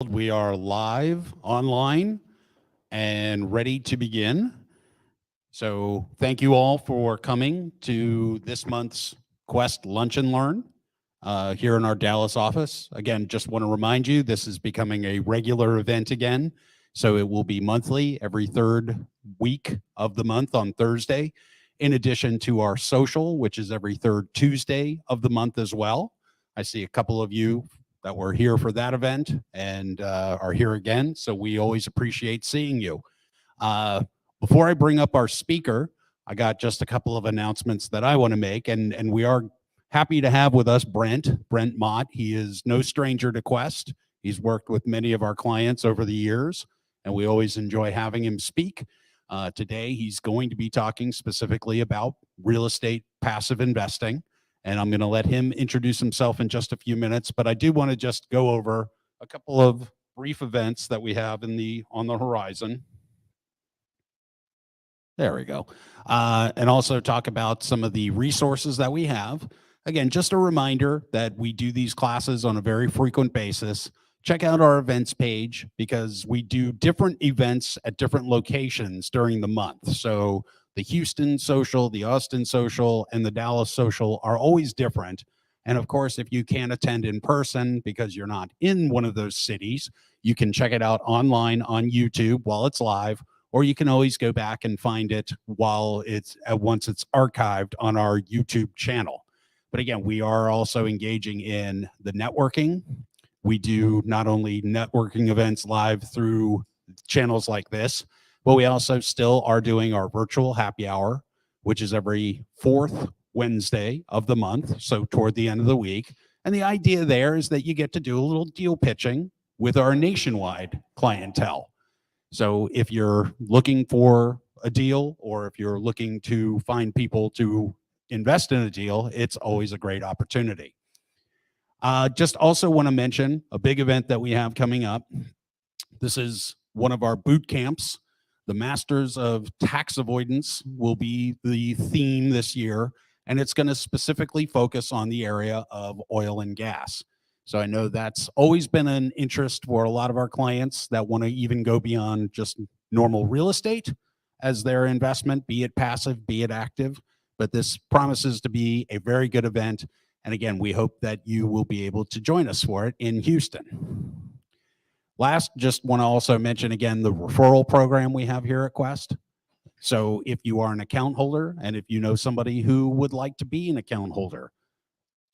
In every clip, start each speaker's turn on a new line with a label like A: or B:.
A: We are live online and ready to begin. So, thank you all for coming to this month's Quest Lunch and Learn here in our Dallas office. Again, just want to remind you this is becoming a regular event again. So, it will be monthly, every third week of the month on Thursday, in addition to our social, which is every third Tuesday of the month as well. I see a couple of you that were here for that event and are here again. So, we always appreciate seeing you. Uh, Before I bring up our speaker, I got just a couple of announcements that I want to make, and we are happy to have with us Brent Mott. He is no stranger to Quest. He's worked with many of our clients over the years, and we always enjoy having him speak. Today, he's going to be talking specifically about real estate passive investing, and I'm going to let him introduce himself in just a few minutes. But I do want to just go over a couple of brief events that we have on the horizon. There we go. And also talk about some of the resources that we have. Again, just a reminder that we do these classes on a very frequent basis. Check out our events page because we do different events at different locations during the month. So the Houston social, the Austin social, and the Dallas social are always different. And of course, if you can't attend in person because you're not in one of those cities, you can check it out online on YouTube while it's live, or you can always go back and find it while once it's archived on our YouTube channel. But again, we are also engaging in the networking. We do not only networking events live through channels like this, but we also still are doing our virtual happy hour, which is every fourth Wednesday of the month, so toward the end of the week. And the idea there is that you get to do a little deal pitching with our nationwide clientele. So if you're looking for a deal or if you're looking to find people to invest in a deal, it's always a great opportunity. Just also want to mention a big event that we have coming up. This is one of our boot camps. The Masters of Tax Avoidance will be the theme this year, and it's going to specifically focus on the area of oil and gas. So I know that's always been an interest for a lot of our clients that want to even go beyond just normal real estate as their investment, be it passive, be it active. But this promises to be a very good event. And again, we hope that you will be able to join us for it in Houston. Last, just want to also mention again the referral program we have here at Quest. So if you are an account holder and if you know somebody who would like to be an account holder,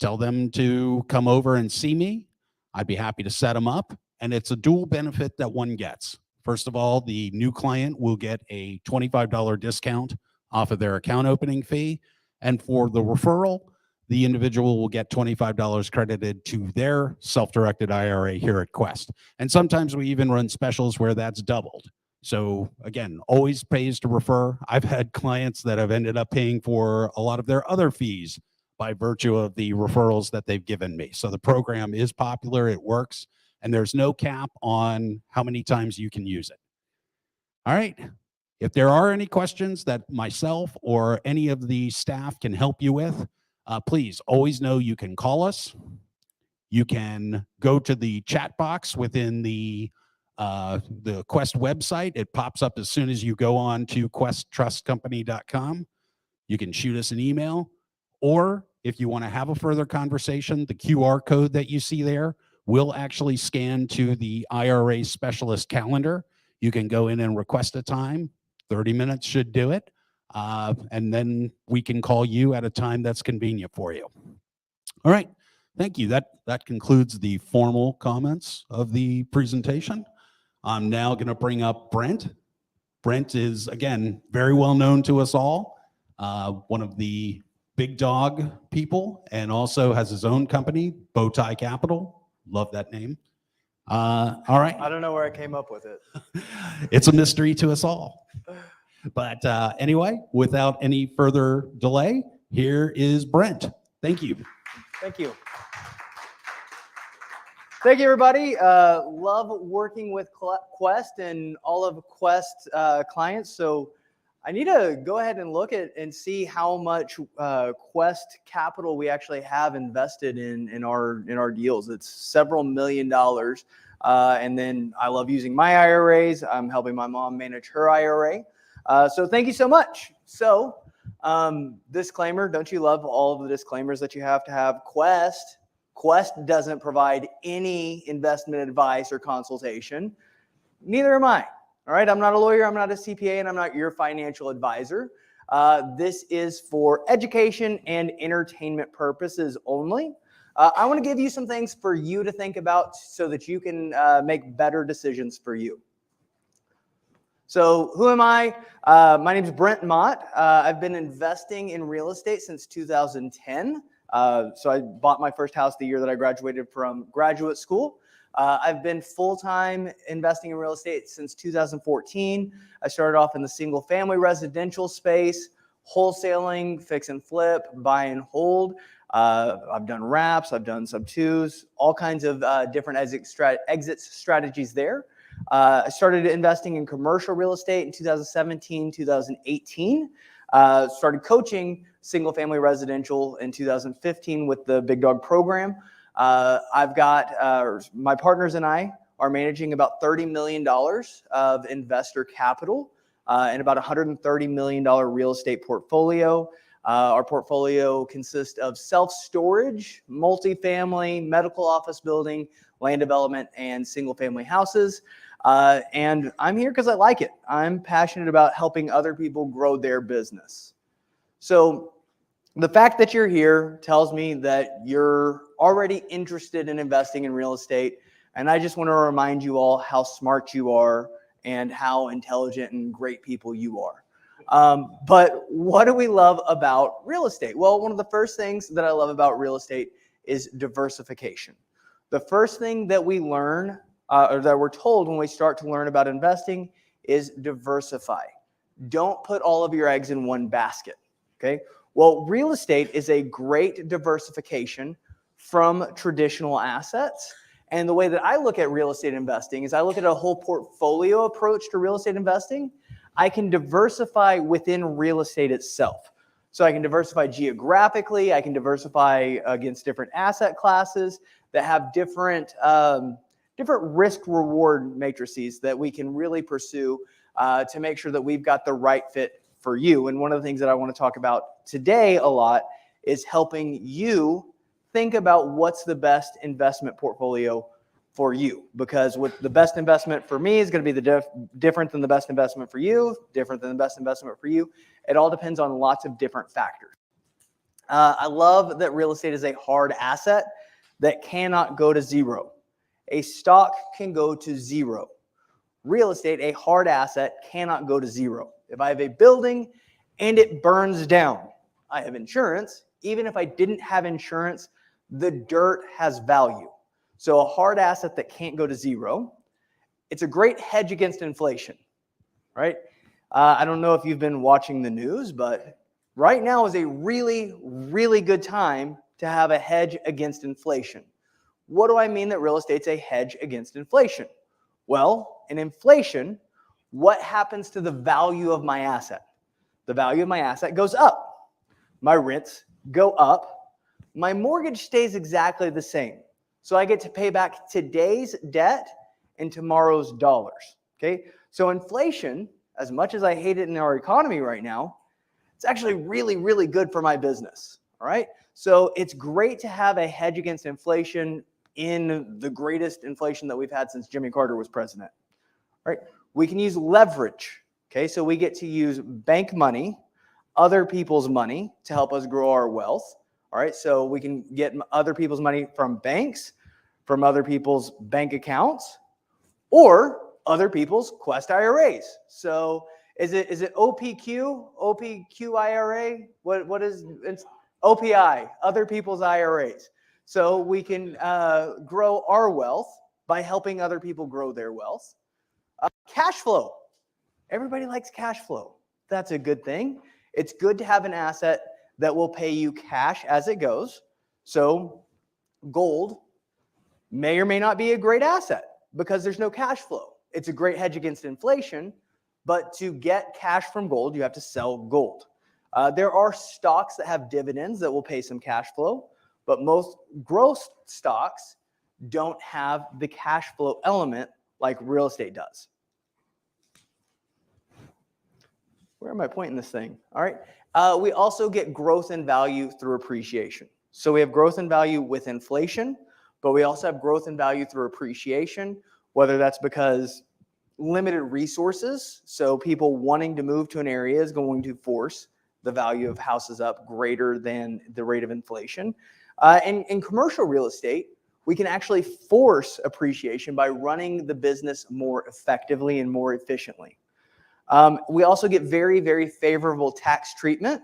A: tell them to come over and see me. I'd be happy to set them up. And it's a dual benefit that one gets. First of all, the new client will get a $25 discount off of their account opening fee. And for the referral, the individual will get $25 credited to their self-directed IRA here at Quest. And sometimes we even run specials where that's doubled. So again, always pays to refer. I've had clients that have ended up paying for a lot of their other fees by virtue of the referrals that they've given me. So the program is popular, it works, and there's no cap on how many times you can use it. All right. If there are any questions that myself or any of the staff can help you with, please always know you can call us. You can go to the chat box within the Quest website. It pops up as soon as you go on to questtrustcompany.com. You can shoot us an email, or if you want to have a further conversation, the QR code that you see there will actually scan to the IRA specialist calendar. You can go in and request a time. 30 minutes should do it. And then we can call you at a time that's convenient for you. All right. Thank you. That concludes the formal comments of the presentation. I'm now going to bring up Brent. Brent is, again, very well known to us all. One of the big dog people, and also has his own company, Bowtie Capital. Love that name. All right.
B: I don't know where I came up with it.
A: It's a mystery to us all. But anyway, without any further delay, here is Brent. Thank you.
B: Thank you. Thank you, everybody. Love working with Quest and all of Quest clients. So I need to go ahead and look at and see how much Quest capital we actually have invested in our deals. It's several $1 million. And then I love using my IRAs. I'm helping my mom manage her IRA. So thank you so much. So disclaimer, don't you love all of the disclaimers that you have to have? Quest doesn't provide any investment advice or consultation. Neither am I. All right, I'm not a lawyer, I'm not a CPA, and I'm not your financial advisor. This is for education and entertainment purposes only. I want to give you some things for you to think about so that you can make better decisions for you. So who am I? My name is Brent Mott. I've been investing in real estate since 2010. So I bought my first house the year that I graduated from graduate school. I've been full-time investing in real estate since 2014. I started off in the single-family residential space, wholesaling, fix and flip, buy and hold. I've done wraps, I've done sub-twos, all kinds of different exit strategies there. I started investing in commercial real estate in 2017, 2018. Started coaching single-family residential in 2015 with the Big Dog program. I've got my partners and I are managing about $30 million of investor capital and about $130 million real estate portfolio. Our portfolio consists of self-storage, multifamily, medical office building, land development, and single-family houses. And I'm here because I like it. I'm passionate about helping other people grow their business. So the fact that you're here tells me that you're already interested in investing in real estate. And I just want to remind you all how smart you are and how intelligent and great people you are. But what do we love about real estate? Well, one of the first things that I love about real estate is diversification. The first thing that we learn or that we're told when we start to learn about investing is diversify. Don't put all of your eggs in one basket, okay? Well, real estate is a great diversification from traditional assets. And the way that I look at real estate investing is I look at a whole portfolio approach to real estate investing. I can diversify within real estate itself. So I can diversify geographically. I can diversify against different asset classes that have different risk-reward matrices that we can really pursue to make sure that we've got the right fit for you. And one of the things that I want to talk about today a lot is helping you think about what's the best investment portfolio for you. Because what the best investment for me is going to be different than the best investment for you, different than the best investment for you. It all depends on lots of different factors. I love that real estate is a hard asset that cannot go to zero. A stock can go to zero. Real estate, a hard asset, cannot go to zero. If I have a building and it burns down, I have insurance. Even if I didn't have insurance, the dirt has value. So a hard asset that can't go to zero, it's a great hedge against inflation, right? I don't know if you've been watching the news, but right now is a really, really good time to have a hedge against inflation. What do I mean that real estate's a hedge against inflation? Well, in inflation, what happens to the value of my asset? The value of my asset goes up. My rents go up. My mortgage stays exactly the same. So I get to pay back today's debt and tomorrow's dollars. Okay? So inflation, as much as I hate it in our economy right now, it's actually really, really good for my business. All right? So it's great to have a hedge against inflation in the greatest inflation that we've had since Jimmy Carter was president. All right? We can use leverage. Okay? So we get to use bank money, other people's money to help us grow our wealth. All right, so we can get other people's money from banks, from other people's bank accounts, or other people's Quest IRAs. So is it OPQ IRA? What is it's OPI? Other people's IRAs. So we can grow our wealth by helping other people grow their wealth. Cash flow. Everybody likes cash flow. That's a good thing. It's good to have an asset that will pay you cash as it goes. So gold may or may not be a great asset because there's no cash flow. It's a great hedge against inflation, but to get cash from gold, you have to sell gold. There are stocks that have dividends that will pay some cash flow, but most growth stocks don't have the cash flow element like real estate does. Where am I pointing this thing? All right. We also get growth in value through appreciation. So we have growth in value with inflation, but we also have growth in value through appreciation, whether that's because limited resources, so people wanting to move to an area is going to force the value of houses up greater than the rate of inflation. And in commercial real estate, we can actually force appreciation by running the business more effectively and more efficiently. We also get very, very favorable tax treatment.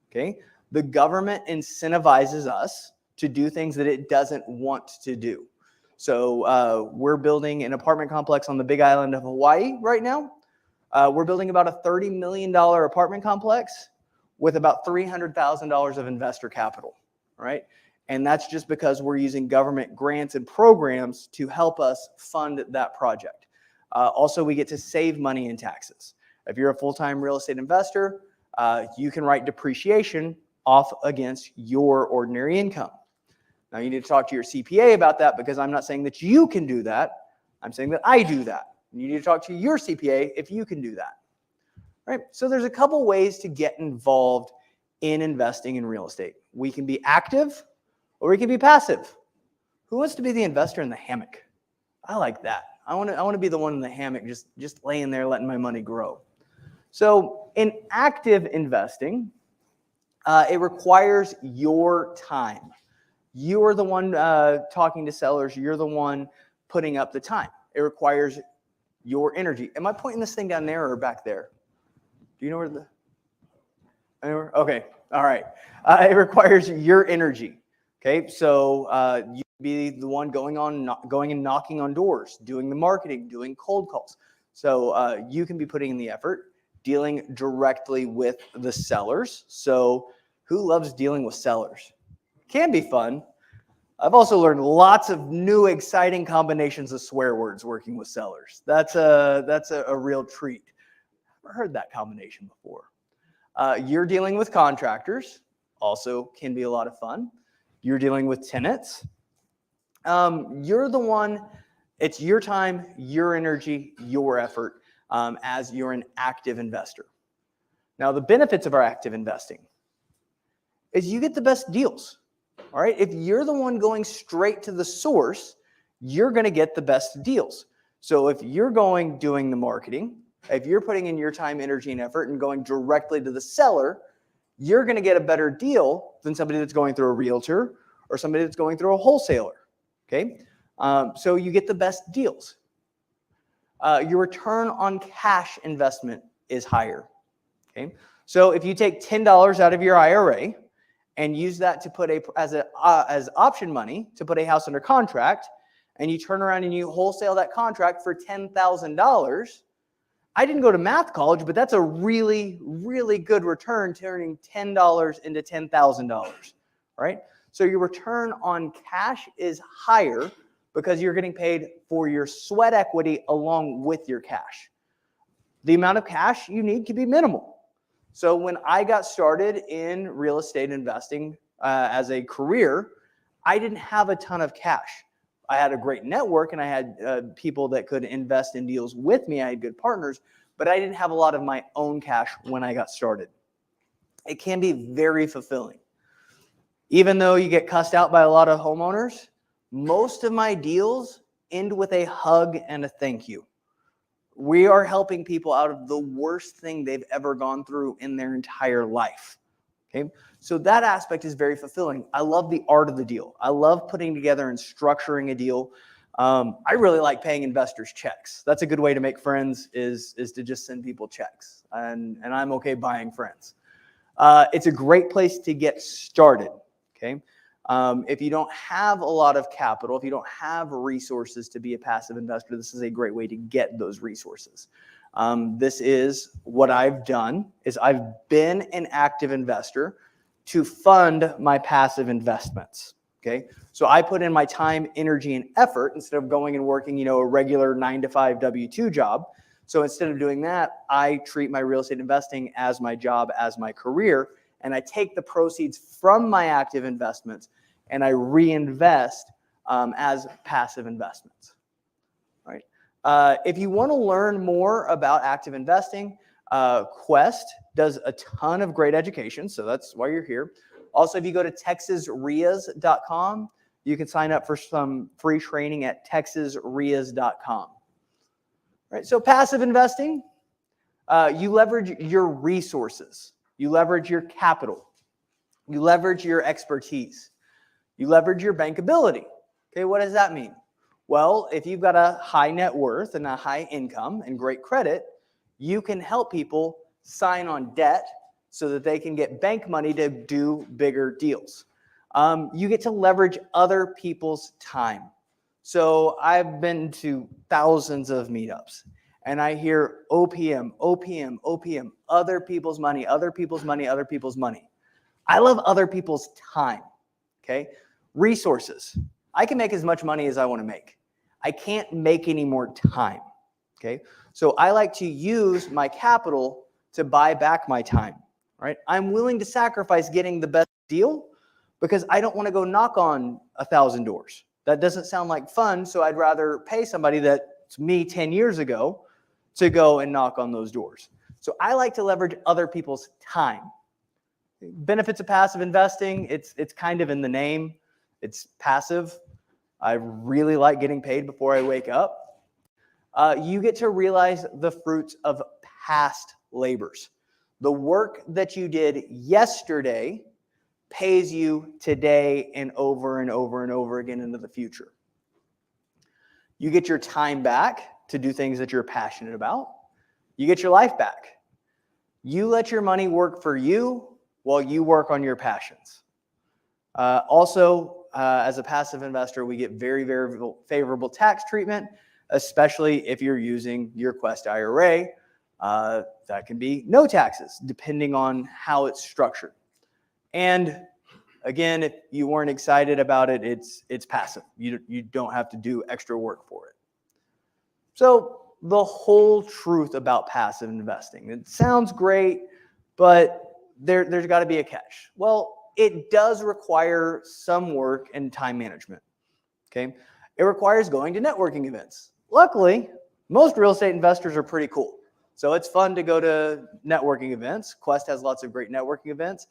B: Okay, the government incentivizes us to do things that it doesn't want to do. So we're building an apartment complex on the Big Island of Hawaii right now. We're building about a $30 million apartment complex with about $300,000 of investor capital, right? And that's just because we're using government grants and programs to help us fund that project. Also, we get to save money in taxes. If you're a full-time real estate investor, you can write depreciation off against your ordinary income. Now, you need to talk to your CPA about that because I'm not saying that you can do that. I'm saying that I do that. You need to talk to your CPA if you can do that. Right? So there's a couple ways to get involved in investing in real estate. We can be active or we can be passive. Who wants to be the investor in the hammock? I like that. I want to be the one in the hammock just laying there letting my money grow. So in active investing, it requires your time. You're the one talking to sellers. You're the one putting up the time. It requires your energy. Am I pointing this thing down there or back there? Do you know where the... Anywhere? Okay. All right. It requires your energy. Okay. So you be the one going and knocking on doors, doing the marketing, doing cold calls. So you can be putting in the effort, dealing directly with the sellers. So who loves dealing with sellers? Can be fun. I've also learned lots of new exciting combinations of swear words working with sellers. That's a real treat. I've never heard that combination before. You're dealing with contractors, also can be a lot of fun. You're dealing with tenants. You're the one, it's your time, your energy, your effort as you're an active investor. Now, the benefits of our active investing is you get the best deals. All right. If you're the one going straight to the source, you're going to get the best deals. So if you're doing the marketing, if you're putting in your time, energy, and effort and going directly to the seller, you're going to get a better deal than somebody that's going through a realtor or somebody that's going through a wholesaler. Okay. So you get the best deals. Your return on cash investment is higher. Okay. So if you take $10 out of your IRA and use that to put as option money to put a house under contract, and you turn around and you wholesale that contract for $10,000, I didn't go to math college, but that's a really, really good return, turning $10 into $10,000, right? So your return on cash is higher because you're getting paid for your sweat equity along with your cash. The amount of cash you need can be minimal. So when I got started in real estate investing as a career, I didn't have a ton of cash. I had a great network and I had people that could invest in deals with me. I had good partners, but I didn't have a lot of my own cash when I got started. It can be very fulfilling. Even though you get cussed out by a lot of homeowners, most of my deals end with a hug and a thank you. We are helping people out of the worst thing they've ever gone through in their entire life. Okay, so that aspect is very fulfilling. I love the art of the deal. I love putting together and structuring a deal. I really like paying investors checks. That's a good way to make friends is to just send people checks, and I'm okay buying friends. It's a great place to get started. Okay. If you don't have a lot of capital, if you don't have resources to be a passive investor, this is a great way to get those resources. This is what I've done is I've been an active investor to fund my passive investments. Okay. So I put in my time, energy, and effort instead of going and working, a regular 9-to-5 W-2 job. So instead of doing that, I treat my real estate investing as my job, as my career, and I take the proceeds from my active investments and I reinvest as passive investments. Right? If you want to learn more about active investing, Quest does a ton of great education, so that's why you're here. Also, if you go to texasrias.com, you can sign up for some free training at texasrias.com. Right? So passive investing, you leverage your resources, you leverage your capital, you leverage your expertise, you leverage your bankability. Okay, what does that mean? Well, if you've got a high net worth and a high income and great credit, you can help people sign on debt so that they can get bank money to do bigger deals. You get to leverage other people's time. So I've been to thousands of meetups, and I hear OPM, OPM, OPM, other people's money, other people's money, other people's money. I love other people's time, okay? Resources. I can make as much money as I want to make. I can't make any more time, okay? So I like to use my capital to buy back my time, right? I'm willing to sacrifice getting the best deal because I don't want to go knock on 1,000 doors. That doesn't sound like fun, so I'd rather pay somebody that's me 10 years ago to go and knock on those doors. So I like to leverage other people's time. Benefits of passive investing, it's kind of in the name. It's passive. I really like getting paid before I wake up. You get to realize the fruits of past labors. The work that you did yesterday pays you today and over and over and over again into the future. You get your time back to do things that you're passionate about. You get your life back. You let your money work for you while you work on your passions. Also, as a passive investor, we get very, very favorable tax treatment, especially if you're using your Quest IRA. That can be no taxes, depending on how it's structured. And again, if you weren't excited about it, it's passive. You don't have to do extra work for it. So the whole truth about passive investing, it sounds great, but there's got to be a catch. Well, it does require some work and time management. Okay, it requires going to networking events. Luckily, most real estate investors are pretty cool. So it's fun to go to networking events. Quest has lots of great networking events.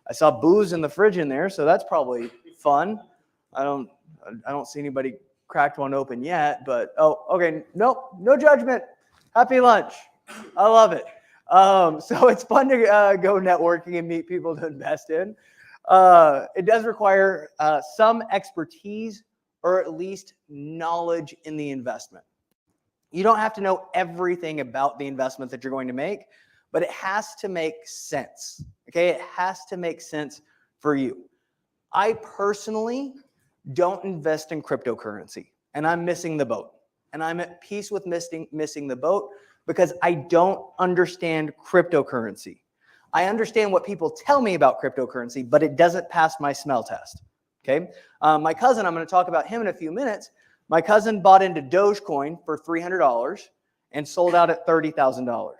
B: I saw booze in the fridge in there, so that's probably fun. I don't see anybody cracked one open yet, but oh, okay, nope, no judgment. Happy lunch. I love it. So it's fun to go networking and meet people to invest in. It does require some expertise or at least knowledge in the investment. You don't have to know everything about the investment that you're going to make, but it has to make sense. Okay, it has to make sense for you. I personally don't invest in cryptocurrency, and I'm missing the boat. And I'm at peace with missing the boat because I don't understand cryptocurrency. I understand what people tell me about cryptocurrency, but it doesn't pass my smell test. Okay, my cousin, I'm going to talk about him in a few minutes. My cousin bought into Dogecoin for $300 and sold out at $30,000.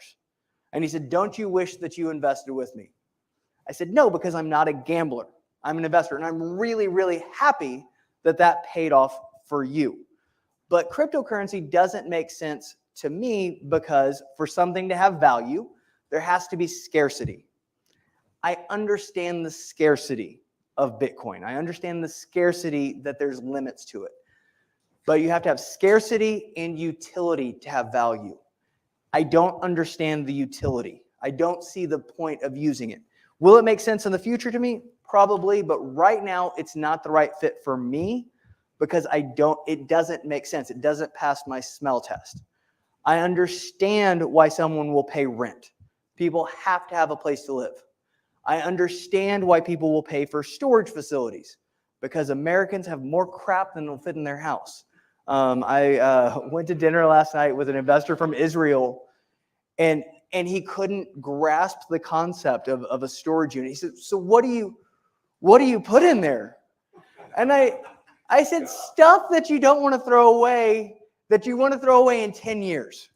B: And he said, "Don't you wish that you invested with me?" I said, "No, because I'm not a gambler. I'm an investor." And I'm really, really happy that that paid off for you. But cryptocurrency doesn't make sense to me because for something to have value, there has to be scarcity. I understand the scarcity of Bitcoin. I understand the scarcity that there's limits to it. But you have to have scarcity and utility to have value. I don't understand the utility. I don't see the point of using it. Will it make sense in the future to me? Probably, but right now it's not the right fit for me because it doesn't make sense. It doesn't pass my smell test. I understand why someone will pay rent. People have to have a place to live. I understand why people will pay for storage facilities because Americans have more crap than will fit in their house. I went to dinner last night with an investor from Israel, and he couldn't grasp the concept of a storage unit. He said, "So what do you put in there?" And I said, "Stuff that you don't want to throw away, that you want to throw away in 10 years.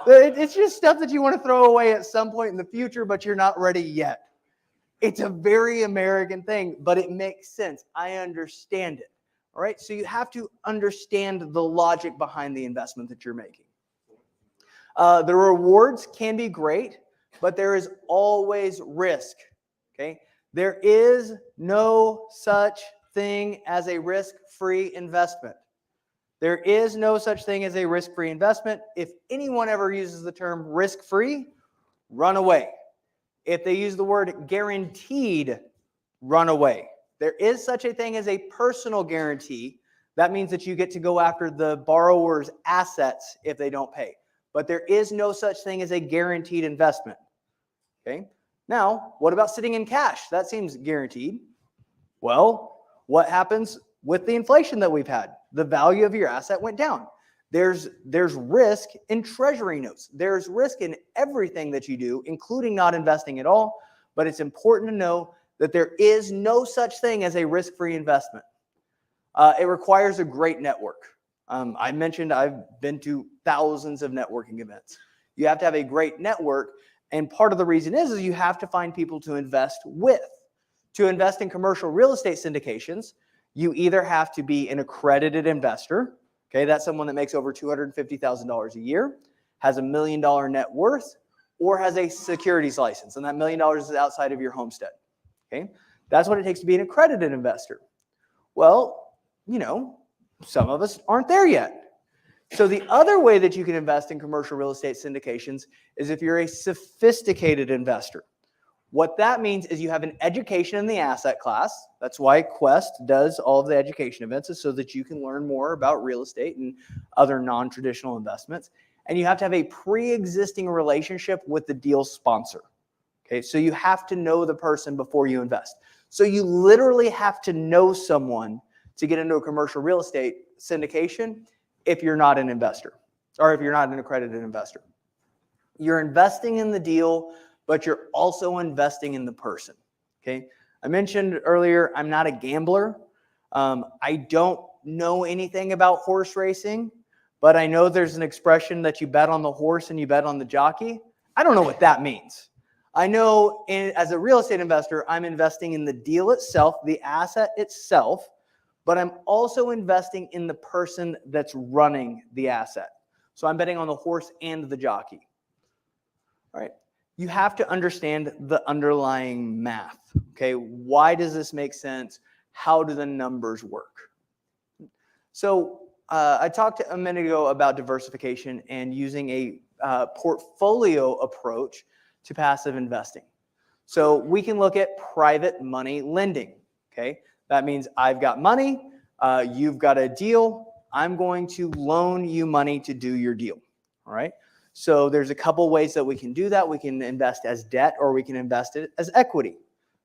B: It's just stuff that you want to throw away at some point in the future, but you're not ready yet." It's a very American thing, but it makes sense. I understand it. All right, so you have to understand the logic behind the investment that you're making. The rewards can be great, but there is always risk. Okay, there is no such thing as a risk-free investment. There is no such thing as a risk-free investment. If anyone ever uses the term risk-free, run away. If they use the word guaranteed, run away. There is such a thing as a personal guarantee. That means that you get to go after the borrower's assets if they don't pay. But there is no such thing as a guaranteed investment. Okay? Now, what about sitting in cash? That seems guaranteed. Well, what happens with the inflation that we've had? The value of your asset went down. There's risk in treasury notes. There's risk in everything that you do, including not investing at all. But it's important to know that there is no such thing as a risk-free investment. It requires a great network. I mentioned I've been to thousands of networking events. You have to have a great network, and part of the reason is you have to find people to invest with. To invest in commercial real estate syndications, you either have to be an accredited investor. Okay, that's someone that makes over $250,000 a year, has $1 million net worth, or has a securities license, and that $1 million is outside of your homestead. Okay, that's what it takes to be an accredited investor. Well, some of us aren't there yet. So the other way that you can invest in commercial real estate syndications is if you're a sophisticated investor. What that means is you have an education in the asset class. That's why Quest does all of the education events, is so that you can learn more about real estate and other non-traditional investments. And you have to have a pre-existing relationship with the deal sponsor. Okay, so you have to know the person before you invest. So you literally have to know someone to get into a commercial real estate syndication if you're not an investor, or if you're not an accredited investor. You're investing in the deal, but you're also investing in the person. Okay, I mentioned earlier, I'm not a gambler. I don't know anything about horse racing, but I know there's an expression that you bet on the horse and you bet on the jockey. I don't know what that means. I know as a real estate investor, I'm investing in the deal itself, the asset itself, but I'm also investing in the person that's running the asset. So I'm betting on the horse and the jockey. All right. You have to understand the underlying math. Okay. Why does this make sense? How do the numbers work? So I talked a minute ago about diversification and using a portfolio approach to passive investing. So we can look at private money lending. Okay. That means I've got money, you've got a deal, I'm going to loan you money to do your deal. All right. So there's a couple ways that we can do that. We can invest as debt, or we can invest it as equity.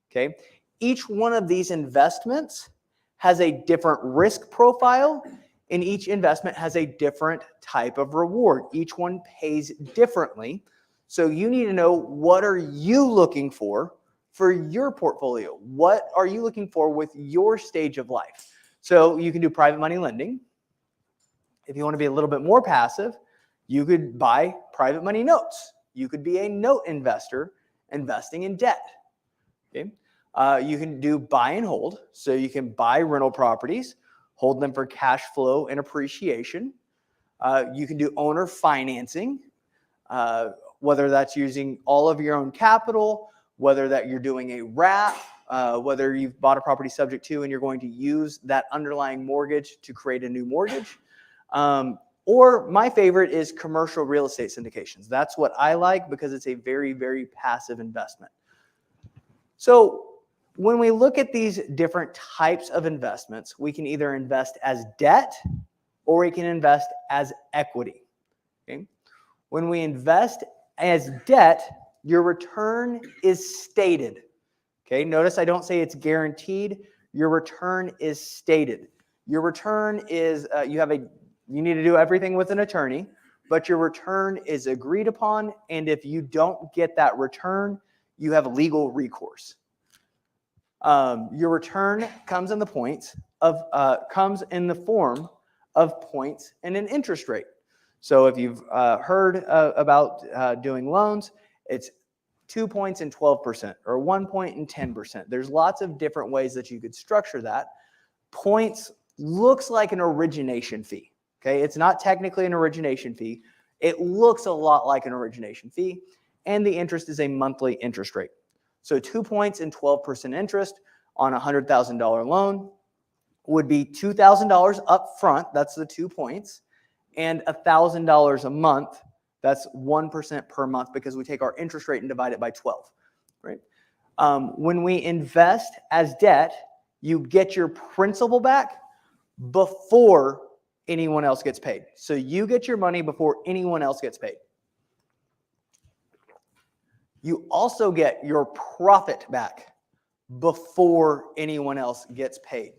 B: Okay. Each one of these investments has a different risk profile, and each investment has a different type of reward. Each one pays differently. So you need to know, what are you looking for your portfolio? What are you looking for with your stage of life? So you can do private money lending. If you want to be a little bit more passive, you could buy private money notes. You could be a note investor investing in debt. Okay. You can do buy and hold. So you can buy rental properties, hold them for cash flow and appreciation. You can do owner financing, whether that's using all of your own capital, whether that you're doing a wrap, whether you've bought a property subject to and you're going to use that underlying mortgage to create a new mortgage. Or my favorite is commercial real estate syndications. That's what I like because it's a very, very passive investment. So when we look at these different types of investments, we can either invest as debt or we can invest as equity. Okay? When we invest as debt, your return is stated. Okay, notice I don't say it's guaranteed. Your return is stated. Your return is, you need to do everything with an attorney, but your return is agreed upon, and if you don't get that return, you have legal recourse. Your return comes in the form of points and an interest rate. So if you've heard about doing loans, it's 2 points and 12%, or 1 point and 10%. There's lots of different ways that you could structure that. Points looks like an origination fee. Okay, it's not technically an origination fee. It looks a lot like an origination fee, and the interest is a monthly interest rate. So 2 points and 12% interest on a $100,000 loan would be $2,000 up front. That's the 2 points, and $1,000 a month. That's 1% per month because we take our interest rate and divide it by 12, right? When we invest as debt, you get your principal back before anyone else gets paid. So you get your money before anyone else gets paid. You also get your profit back before anyone else gets paid.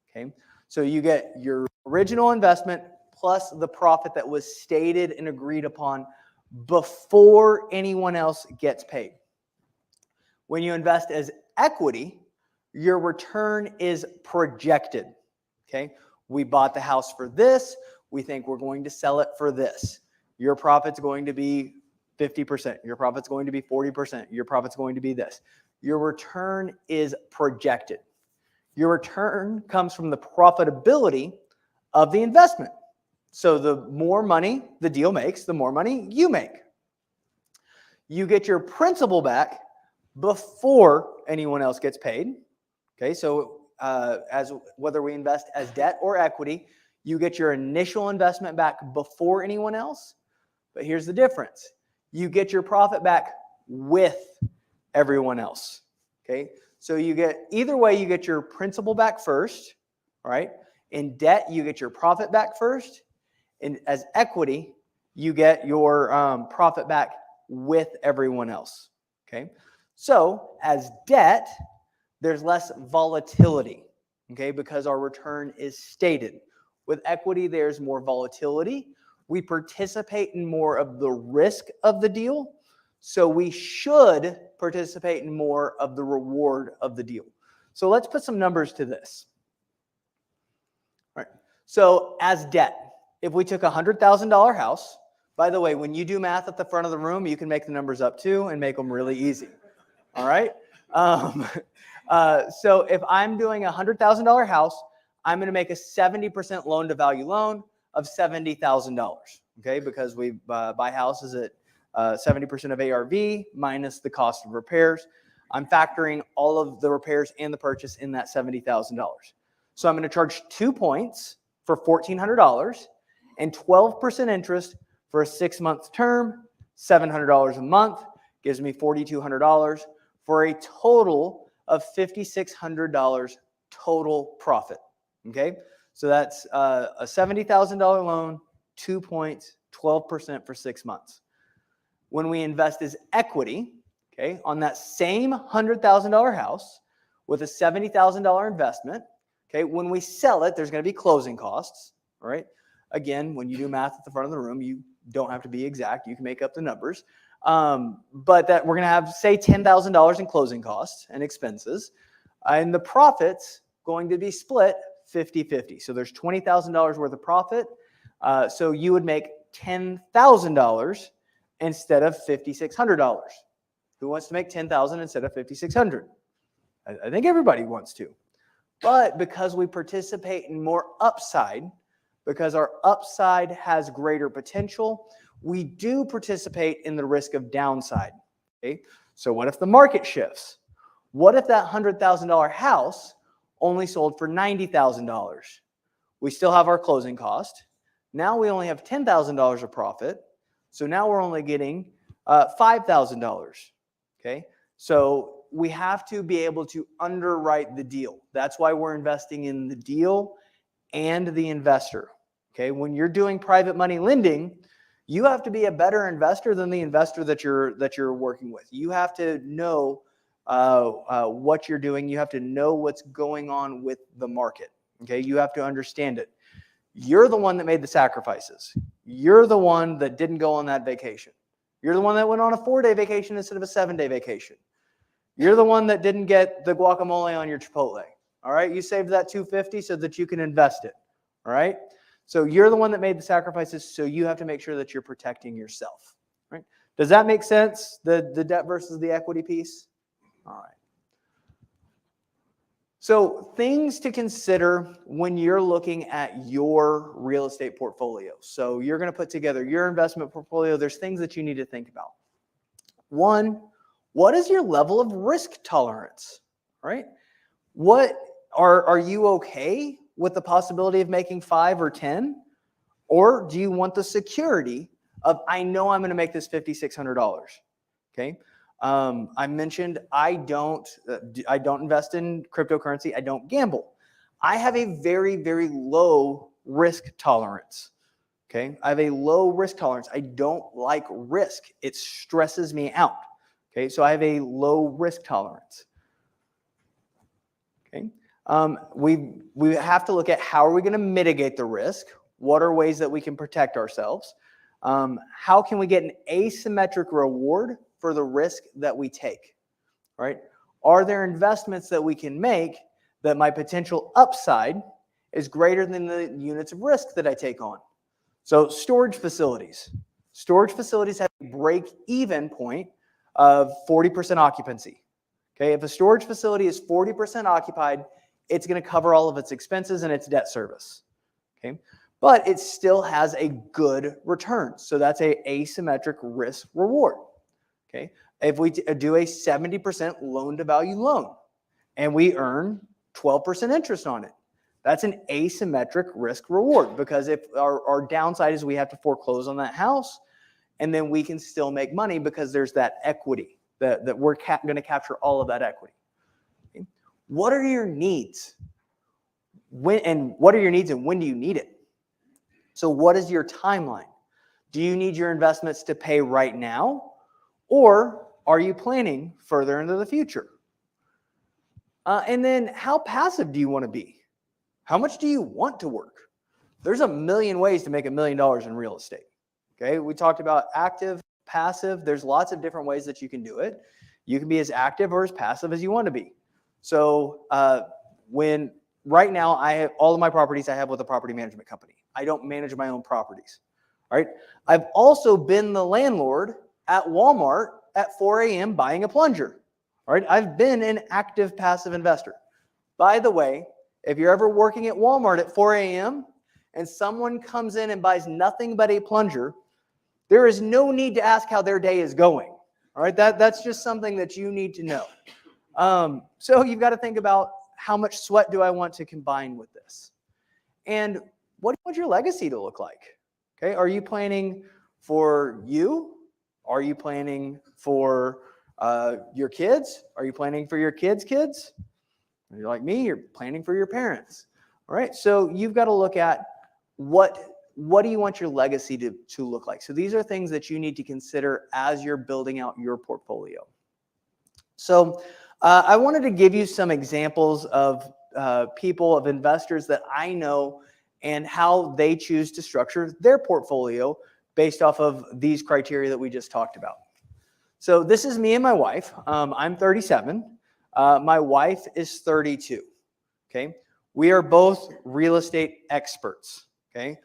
B: Okay, so you get your original investment plus the profit that was stated and agreed upon before anyone else gets paid. When you invest as equity, your return is projected. Okay, we bought the house for this. We think we're going to sell it for this. Your profit's going to be 50%. Your profit's going to be 40%. Your profit's going to be this. Your return is projected. Your return comes from the profitability of the investment. So the more money the deal makes, the more money you make. You get your principal back before anyone else gets paid. Okay, so as whether we invest as debt or equity, you get your initial investment back before anyone else. But here's the difference. You get your profit back with everyone else. Okay, so you get, either way, you get your principal back first, all right? In debt, you get your profit back first. And as equity, you get your profit back with everyone else, okay? So as debt, there's less volatility, okay, because our return is stated. With equity, there's more volatility. We participate in more of the risk of the deal, so we should participate in more of the reward of the deal. So let's put some numbers to this. All right. So as debt, if we took a $100,000 house, by the way, when you do math at the front of the room, you can make the numbers up too and make them really easy. All right. So if I'm doing a $100,000 house, I'm going to make a 70% loan to value loan of $70,000. Okay, because we buy houses at 70% of ARV minus the cost of repairs. I'm factoring all of the repairs and the purchase in that $70,000. So I'm going to charge 2 points for $1,400 and 12% interest for a 6-month term, $700 a month, gives me $4,200 for a total of $5,600 total profit. Okay, so that's a $70,000 loan, 2 points, 12% for 6 months. When we invest as equity, okay, on that same $100,000 house with a $70,000 investment, okay, when we sell it, there's going to be closing costs, all right? Again, when you do math at the front of the room, you don't have to be exact. You can make up the numbers. But that we're going to have, say, $10,000 in closing costs and expenses, and the profit's going to be split 50-50. So there's $20,000 worth of profit. So you would make $10,000 instead of $5,600. Who wants to make $10,000 instead of $5,600? I think everybody wants to. But because we participate in more upside, because our upside has greater potential, we do participate in the risk of downside. Okay? So what if the market shifts? What if that $100,000 house only sold for $90,000? We still have our closing cost. Now we only have $10,000 of profit. So now we're only getting $5,000. Okay, so we have to be able to underwrite the deal. That's why we're investing in the deal and the investor. Okay, when you're doing private money lending, you have to be a better investor than the investor that you're working with. You have to know what you're doing. You have to know what's going on with the market. Okay, you have to understand it. You're the one that made the sacrifices. You're the one that didn't go on that vacation. You're the one that went on a 4-day vacation instead of a 7-day vacation. You're the one that didn't get the guacamole on your Chipotle. All right, you saved that $250 so that you can invest it. All right, so you're the one that made the sacrifices, so you have to make sure that you're protecting yourself. Right? Does that make sense? The debt versus the equity piece. All right. So things to consider when you're looking at your real estate portfolio. So you're going to put together your investment portfolio. There's things that you need to think about. One, what is your level of risk tolerance, right? What are you okay with the possibility of making 5 or 10? Or do you want the security of, I know I'm going to make this $5,600, okay? I mentioned I don't invest in cryptocurrency. I don't gamble. I have a very, very low risk tolerance. Okay, I have a low risk tolerance. I don't like risk. It stresses me out. Okay, so I have a low risk tolerance. Okay, we have to look at how are we going to mitigate the risk? What are ways that we can protect ourselves? How can we get an asymmetric reward for the risk that we take, right? Are there investments that we can make that my potential upside is greater than the units of risk that I take on? So storage facilities. Storage facilities have a break-even point of 40% occupancy. Okay, if a storage facility is 40% occupied, it's going to cover all of its expenses and its debt service. Okay, but it still has a good return. So that's a asymmetric risk reward. Okay, if we do a 70% loan to value loan and we earn 12% interest on it, that's an asymmetric risk reward, because if our downside is we have to foreclose on that house, and then we can still make money because there's that equity that we're going to capture all of that equity. Okay. What are your needs? What are your needs and when do you need it? So what is your timeline? Do you need your investments to pay right now? Or are you planning further into the future? And then how passive do you want to be? How much do you want to work? There's a million ways to make $1 million in real estate. Okay, we talked about active, passive. There's lots of different ways that you can do it. You can be as active or as passive as you want to be. So right now I have all of my properties I have with a property management company. I don't manage my own properties. All right. I've also been the landlord at Walmart at 4 a.m. buying a plunger. All right. I've been an active passive investor. By the way, if you're ever working at Walmart at 4 a.m. and someone comes in and buys nothing but a plunger, there is no need to ask how their day is going. All right, that's just something that you need to know. So you've got to think about how much sweat do I want to combine with this? And what do you want your legacy to look like? Okay, are you planning for you? Are you planning for your kids? Are you planning for your kids' kids? If you're like me, you're planning for your parents. All right, so you've got to look at what do you want your legacy to look like? So these are things that you need to consider as you're building out your portfolio. So I wanted to give you some examples of people, of investors that I know and how they choose to structure their portfolio based off of these criteria that we just talked about. So this is me and my wife. I'm 37. My wife is 32. Okay. We are both real estate experts. Okay.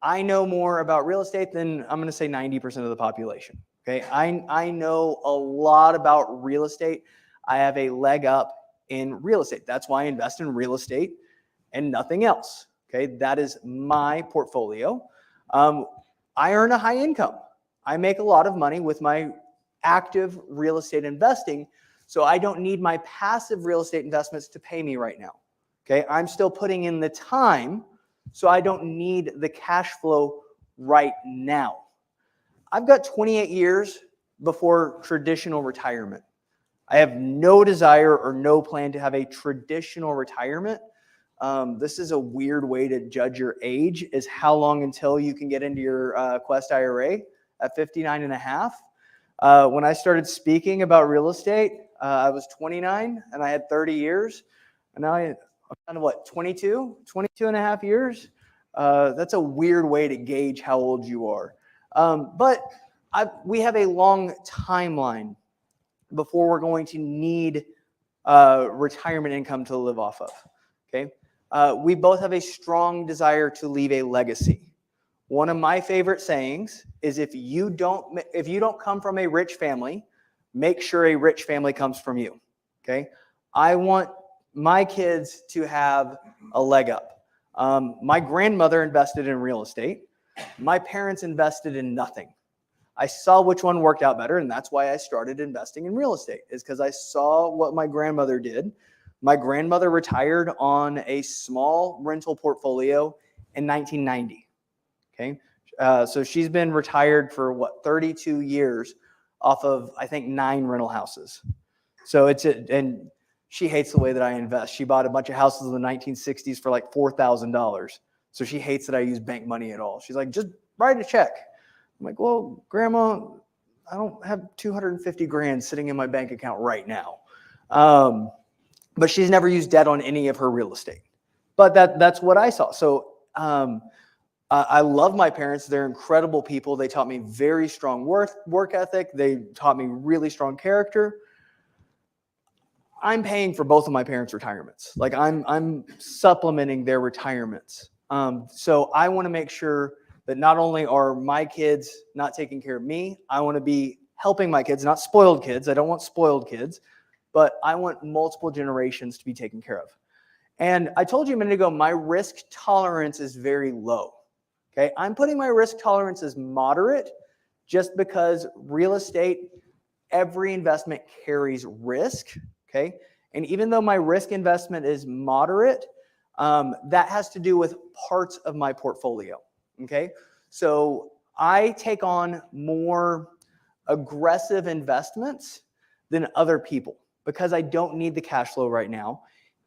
B: I know more about real estate than, I'm going to say, 90% of the population. Okay. I know a lot about real estate. I have a leg up in real estate. That's why I invest in real estate and nothing else. Okay. That is my portfolio. I earn a high income. I make a lot of money with my active real estate investing. So I don't need my passive real estate investments to pay me right now. Okay. I'm still putting in the time, so I don't need the cash flow right now. I've got 28 years before traditional retirement. I have no desire or no plan to have a traditional retirement. This is a weird way to judge your age, is how long until you can get into your Quest IRA at 59 and a half. When I started speaking about real estate, I was 29 and I had 30 years. And now I'm kind of what, 22 and a half years? That's a weird way to gauge how old you are. But we have a long timeline before we're going to need retirement income to live off of. Okay, we both have a strong desire to leave a legacy. One of my favorite sayings is, if you don't come from a rich family, make sure a rich family comes from you. Okay, I want my kids to have a leg up. My grandmother invested in real estate. My parents invested in nothing. I saw which one worked out better, and that's why I started investing in real estate, is because I saw what my grandmother did. My grandmother retired on a small rental portfolio in 1990. Okay, so she's been retired for 32 years off of, I think, 9 rental houses. So and she hates the way that I invest. She bought a bunch of houses in the 1960s for like $4,000. So she hates that I use bank money at all. She's like, just write a check. I'm like, well, Grandma, I don't have 250 grand sitting in my bank account right now. But she's never used debt on any of her real estate. But that's what I saw. So I love my parents. They're incredible people. They taught me very strong work ethic. They taught me really strong character. I'm paying for both of my parents' retirements. Like I'm supplementing their retirements. So I want to make sure that not only are my kids not taking care of me, I want to be helping my kids, not spoiled kids. I don't want spoiled kids, but I want multiple generations to be taken care of. And I told you a minute ago, my risk tolerance is very low. Okay, I'm putting my risk tolerance as moderate just because real estate, every investment carries risk. Okay, and even though my risk investment is moderate, that has to do with parts of my portfolio. Okay, so I take on more aggressive investments than other people because I don't need the cash flow right now.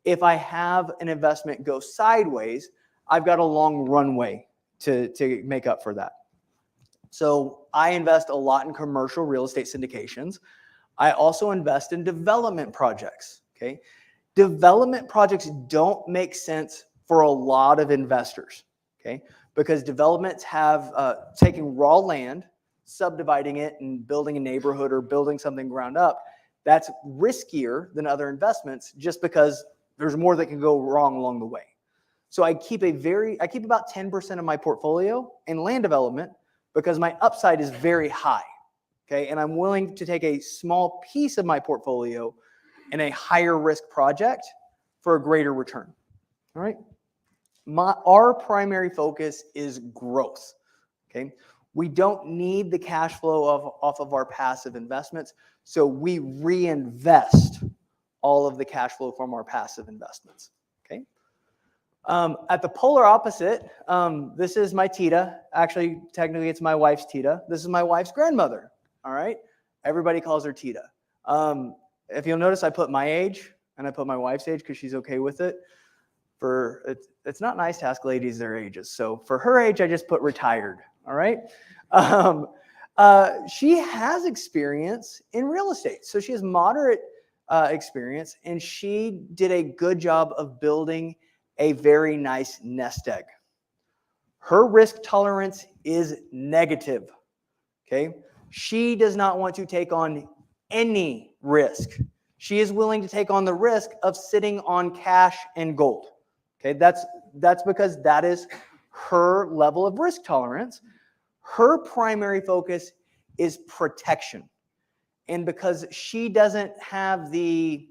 B: If I have an investment go sideways, I've got a long runway to make up for that. So I invest a lot in commercial real estate syndications. I also invest in development projects. Okay, development projects don't make sense for a lot of investors. Okay, because developments have taking raw land, subdividing it, and building a neighborhood or building something ground up. That's riskier than other investments just because there's more that can go wrong along the way. So I keep about 10% of my portfolio in land development because my upside is very high. Okay, and I'm willing to take a small piece of my portfolio in a higher risk project for a greater return. All right. Our primary focus is growth. Okay, we don't need the cash flow off of our passive investments, so we reinvest all of the cash flow from our passive investments. Okay. At the polar opposite, this is my Tita. Actually, technically, it's my wife's Tita. This is my wife's grandmother. All right. Everybody calls her Tita. If you'll notice, I put my age and I put my wife's age because she's okay with it. It's not nice to ask ladies their ages. So for her age, I just put retired. All right. She has experience in real estate. So she has moderate experience, and she did a good job of building a very nice nest egg. Her risk tolerance is negative. Okay. She does not want to take on any risk. She is willing to take on the risk of sitting on cash and gold. Okay, that's because that is her level of risk tolerance. Her primary focus is protection. And because she doesn't have the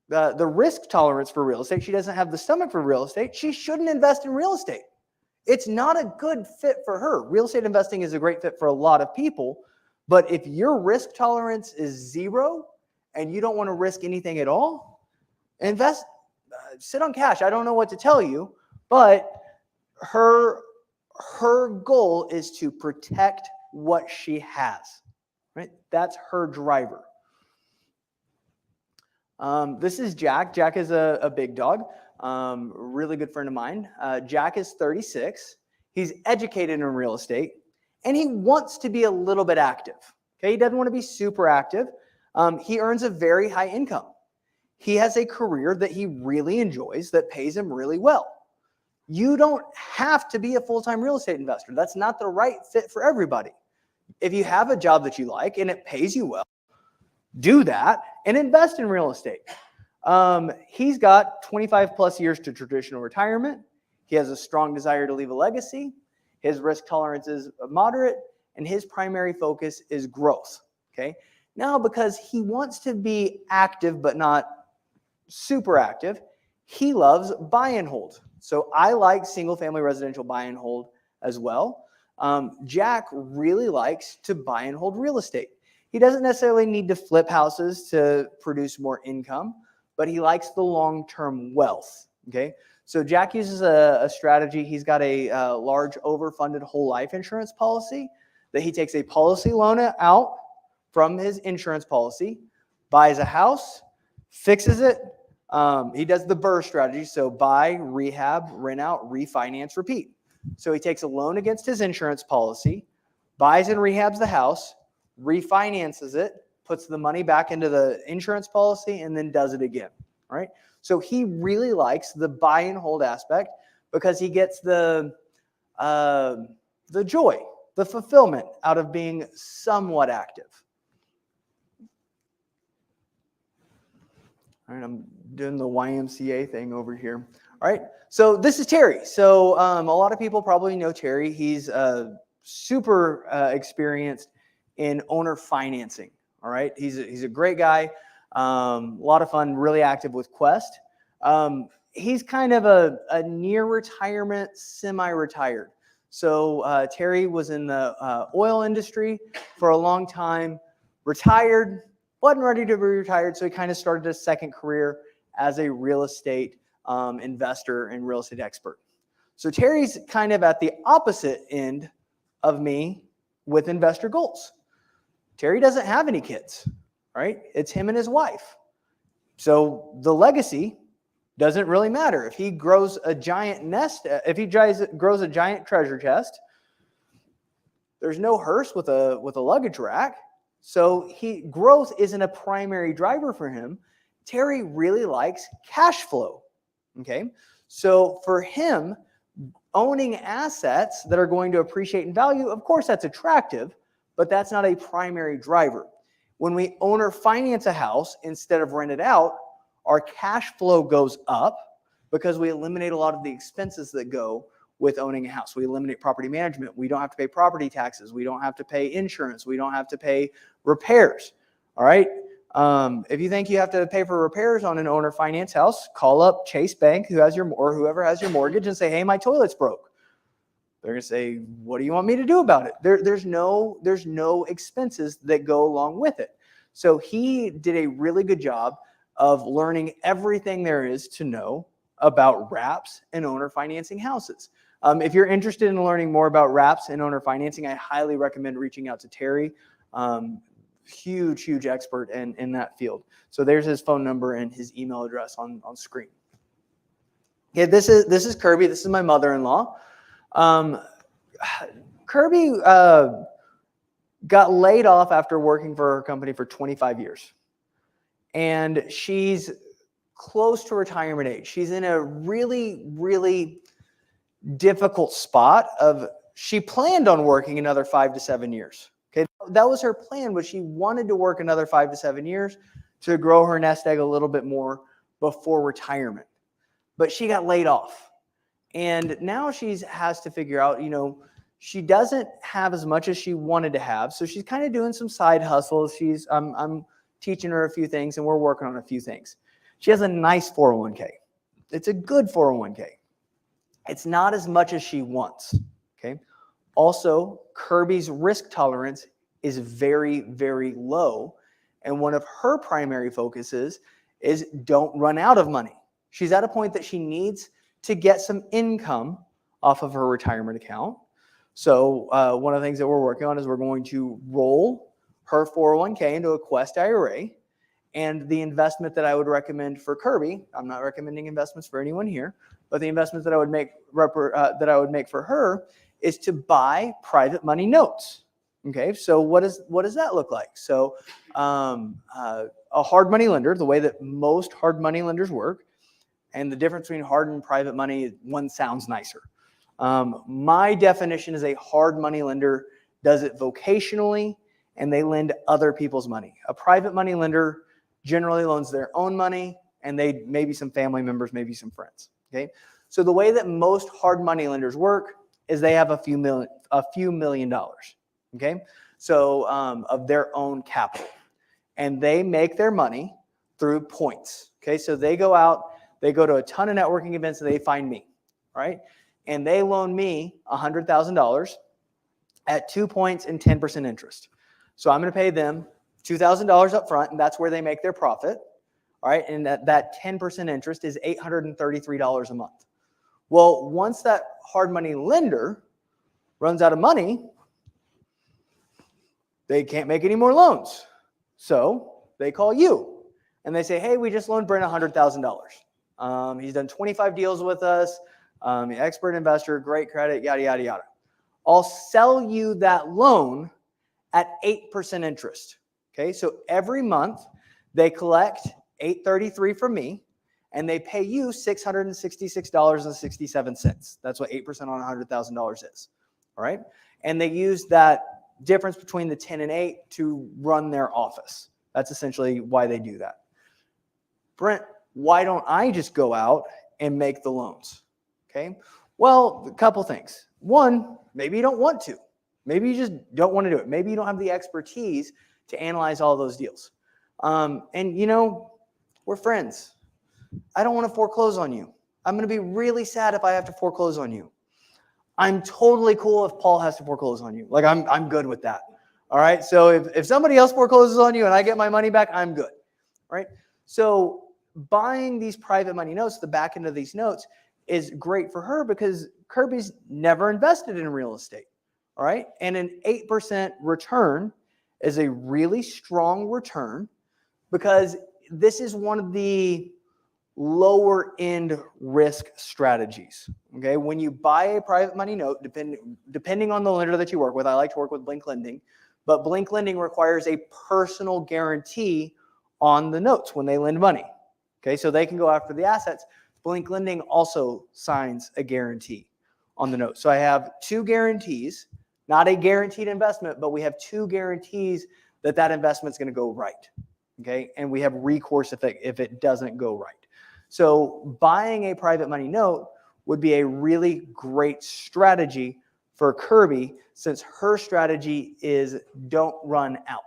B: risk tolerance for real estate, she doesn't have the stomach for real estate, she shouldn't invest in real estate. It's not a good fit for her. Sit investing is a great fit for a lot of people, but if your risk tolerance is 0 and you don't want to risk anything at all, sit on cash. I don't know what to tell you, but her goal is to protect what she has. Right? That's her driver. This is Jack. Jack is a big dog, really good friend of mine. Jack is 36. He's educated in real estate, and he wants to be a little bit active. Okay, he doesn't want to be super active. He earns a very high income. He has a career that he really enjoys that pays him really well. You don't have to be a full-time real estate investor. That's not the right fit for everybody. If you have a job that you like and it pays you well, do that and invest in real estate. He's got 25 plus years to traditional retirement. He has a strong desire to leave a legacy. His risk tolerance is moderate, and his primary focus is growth. Okay. Now, because he wants to be active but not super active. He loves buy and hold. So I like single family residential buy and hold as well. Jack really likes to buy and hold real estate. He doesn't necessarily need to flip houses to produce more income, but he likes the long-term wealth. Okay. So Jack uses a strategy. He's got a large overfunded whole life insurance policy that he takes a policy loan out from his insurance policy, buys a house, fixes it. He does the BRRRR strategy. So buy, rehab, rent out, refinance, repeat. So he takes a loan against his insurance policy, buys and rehabs the house, refinances it, puts the money back into the insurance policy, and then does it again. All right. So he really likes the buy and hold aspect because he gets the joy, the fulfillment out of being somewhat active. All right, I'm doing the YMCA thing over here. All right, so this is Terry. So a lot of people probably know Terry. He's super experienced in owner financing. All right, he's a great guy. A lot of fun, really active with Quest. He's kind of a near retirement, semi-retired. So Terry was in the oil industry for a long time, retired, wasn't ready to be retired, so he kind of started a second career as a real estate investor and real estate expert. So Terry's kind of at the opposite end of me with investor goals. Terry doesn't have any kids, right? It's him and his wife. So the legacy doesn't really matter. If he grows a giant nest, if he grows a giant treasure chest, there's no hearse with a luggage rack. So growth isn't a primary driver for him. Terry really likes cash flow. Okay. So for him, owning assets that are going to appreciate in value, of course, that's attractive, but that's not a primary driver. When we own or finance a house instead of rent it out, our cash flow goes up because we eliminate a lot of the expenses that go with owning a house. We eliminate property management. We don't have to pay property taxes. We don't have to pay insurance. We don't have to pay repairs. All right. If you think you have to pay for repairs on an owner finance house, call up Chase Bank, or whoever has your mortgage, and say, "Hey, my toilet's broke." They're going to say, "What do you want me to do about it?" There's no expenses that go along with it. So he did a really good job of learning everything there is to know about wraps and owner financing houses. If you're interested in learning more about wraps and owner financing, I highly recommend reaching out to Terry. Huge expert in that field. So there's his phone number and his email address on screen. Okay, this is Kirby. This is my mother-in-law. Kirby got laid off after working for her company for 25 years. And she's close to retirement age. She's in a really difficult spot she planned on working another 5 to 7 years. Okay, that was her plan, but she wanted to work another 5 to 7 years to grow her nest egg a little bit more before retirement. But she got laid off. And now she has to figure out, she doesn't have as much as she wanted to have. So she's kind of doing some side hustles. I'm teaching her a few things and we're working on a few things. She has a nice 401k. It's a good 401k. It's not as much as she wants. Okay. Also, Kirby's risk tolerance is very low. And one of her primary focuses is don't run out of money. She's at a point that she needs to get some income off of her retirement account. So one of the things that we're working on is we're going to roll her 401k into a Quest IRA. And the investment that I would recommend for Kirby, I'm not recommending investments for anyone here, but the investment that I would make for her is to buy private money notes. Okay, so what does that look like? So a hard money lender, the way that most hard money lenders work, and the difference between hard and private money, one sounds nicer. My definition is a hard money lender does it vocationally and they lend other people's money. A private money lender generally loans their own money and they maybe some family members, maybe some friends. Okay, so the way that most hard money lenders work is they have a few million dollars. Okay, so of their own capital, and they make their money through points. Okay, so they go out, they go to a ton of networking events, and they find me, right? And they loan me $100,000 at 2 points and 10% interest. So I'm going to pay them $2,000 up front, and that's where they make their profit. All right, and that 10% interest is $833 a month. Well, once that hard money lender runs out of money, they can't make any more loans. So they call you, and they say, hey, we just loaned Brent $100,000. He's done 25 deals with us, expert investor, great credit, yada, yada, yada. I'll sell you that loan at 8% interest. Okay, so every month they collect $833 from me, and they pay you $666.67. That's what 8% on $100,000 is. All right, and they use that difference between the 10 and 8 to run their office. That's essentially why they do that. Brent, why don't I just go out and make the loans? Okay, well, a couple things. One, maybe you don't want to. Maybe you just don't want to do it. Maybe you don't have the expertise to analyze all those deals. And you know, we're friends. I don't want to foreclose on you. I'm going to be really sad if I have to foreclose on you. I'm totally cool if Paul has to foreclose on you. Like I'm good with that. All right. So if somebody else forecloses on you and I get my money back, I'm good. All right. So buying these private money notes, the back end of these notes, is great for her because Kirby's never invested in real estate. All right. And an 8% return is a really strong return because this is one of the lower end risk strategies. Okay. When you buy a private money note, depending on the lender that you work with, I like to work with Blink Lending, but Blink Lending requires a personal guarantee on the notes when they lend money. Okay. So they can go after the assets. Blink Lending also signs a guarantee on the note. So I have two guarantees, not a guaranteed investment, but we have two guarantees that that investment is going to go right. Okay. And we have recourse if it doesn't go right. So buying a private money note would be a really great strategy for Kirby since her strategy is don't run out.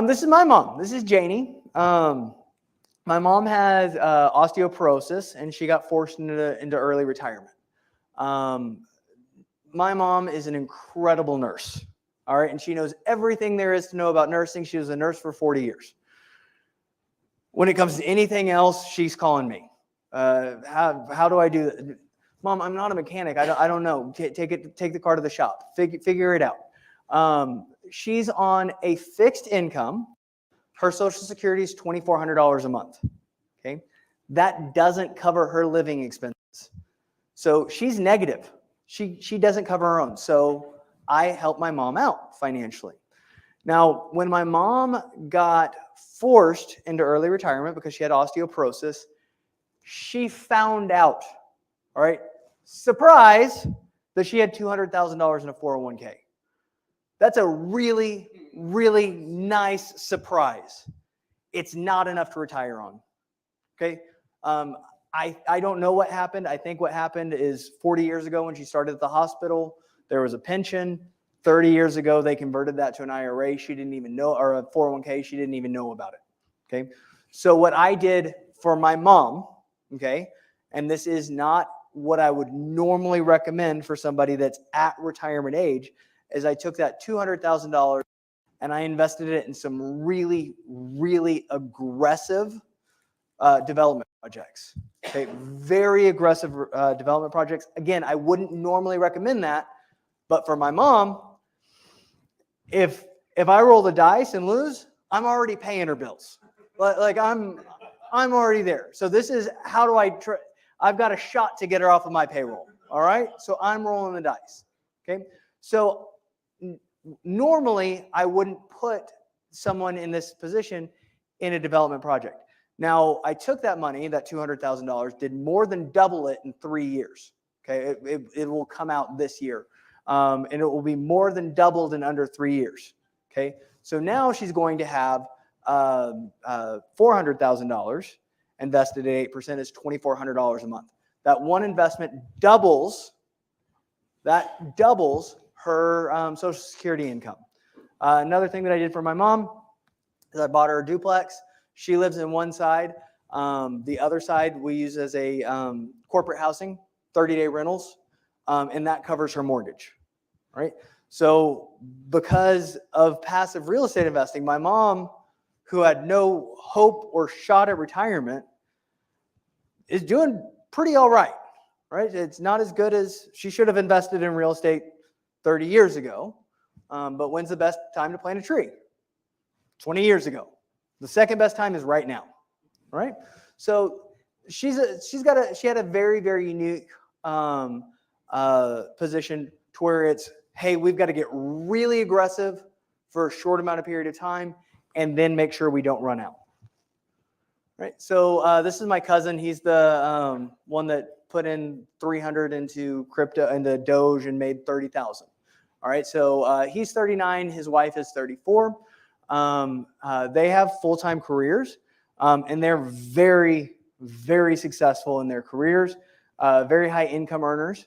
B: This is my mom. This is Janie. My mom has osteoporosis, and she got forced into early retirement. My mom is an incredible nurse, all right? And she knows everything there is to know about nursing. She was a nurse for 40 years. When it comes to anything else, she's calling me. How do I do that? Mom, I'm not a mechanic. I don't know. Take the car to the shop. Figure it out. She's on a fixed income. Her Social Security is $2,400 a month. Okay, that doesn't cover her living expenses. So she's negative. She doesn't cover her own. So I help my mom out financially. Now, when my mom got forced into early retirement because she had osteoporosis, she found out, all right, surprise, that she had $200,000 in a 401k. That's a really, really nice surprise. It's not enough to retire on. Okay. I don't know what happened. I think what happened is 40 years ago when she started at the hospital, there was a pension. 30 years ago, they converted that to an IRA. She didn't even know, or a 401k. She didn't even know about it. Okay. So what I did for my mom, okay, and this is not what I would normally recommend for somebody that's at retirement age, is I took that $200,000 and I invested it in some really, really aggressive development projects. Okay, very aggressive development projects. Again, I wouldn't normally recommend that, but for my mom, if I roll the dice and lose, I'm already paying her bills. Like I'm already there. So this is how do I've got a shot to get her off of my payroll. All right, so I'm rolling the dice. Okay, so normally I wouldn't put someone in this position in a development project. Now, I took that money, that $200,000, did more than double it in 3 years. Okay, it will come out this year, and it will be more than doubled in under 3 years. Okay, so now she's going to have $400,000 invested at 8% is $2,400 a month. That one investment doubles her Social Security income. Another thing that I did for my mom, is I bought her a duplex. She lives in one side. The other side we use as a corporate housing, 30-day rentals, and that covers her mortgage, right? So because of passive real estate investing, my mom, who had no hope or shot at retirement, is doing pretty all right, right? It's not as good as she should have invested in real estate 30 years ago. But when's the best time to plant a tree? 20 years ago. The second best time is right now, right? So she had a very, very unique position to where it's, hey, we've got to get really aggressive for a short amount of period of time and then make sure we don't run out. Right. So this is my cousin. He's the one that put in 300 into crypto and the Doge and made 30,000. All right. So he's 39. His wife is 34. They have full-time careers, and they're very, very successful in their careers. Very high income earners.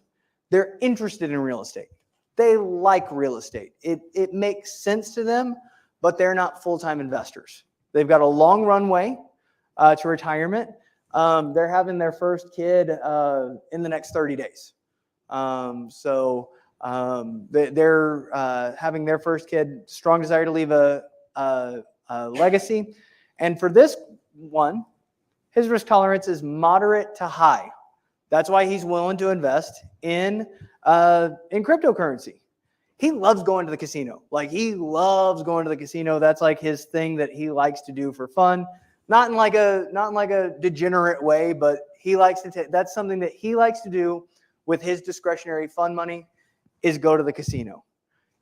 B: They're interested in real estate. They like real estate. It makes sense to them, but they're not full-time investors. They've got a long runway to retirement. They're having their first kid in the next 30 days. They're having their first kid, strong desire to leave a legacy. And for this one, his risk tolerance is moderate to high. That's why he's willing to invest in cryptocurrency. He loves going to the casino. Like, he loves going to the casino. That's like his thing that he likes to do for fun. Not in like a degenerate way, but he likes to take. That's something that he likes to do with his discretionary fund money, is go to the casino.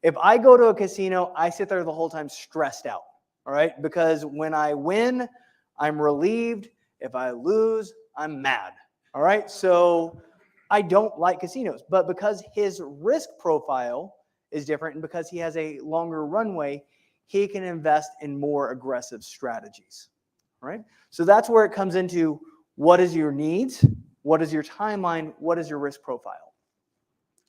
B: If I go to a casino, I sit there the whole time stressed out. All right, because when I win, I'm relieved. If I lose, I'm mad. All right, so I don't like casinos, but because his risk profile is different and because he has a longer runway, he can invest in more aggressive strategies. Right? So that's where it comes into, what is your needs? What is your timeline? What is your risk profile?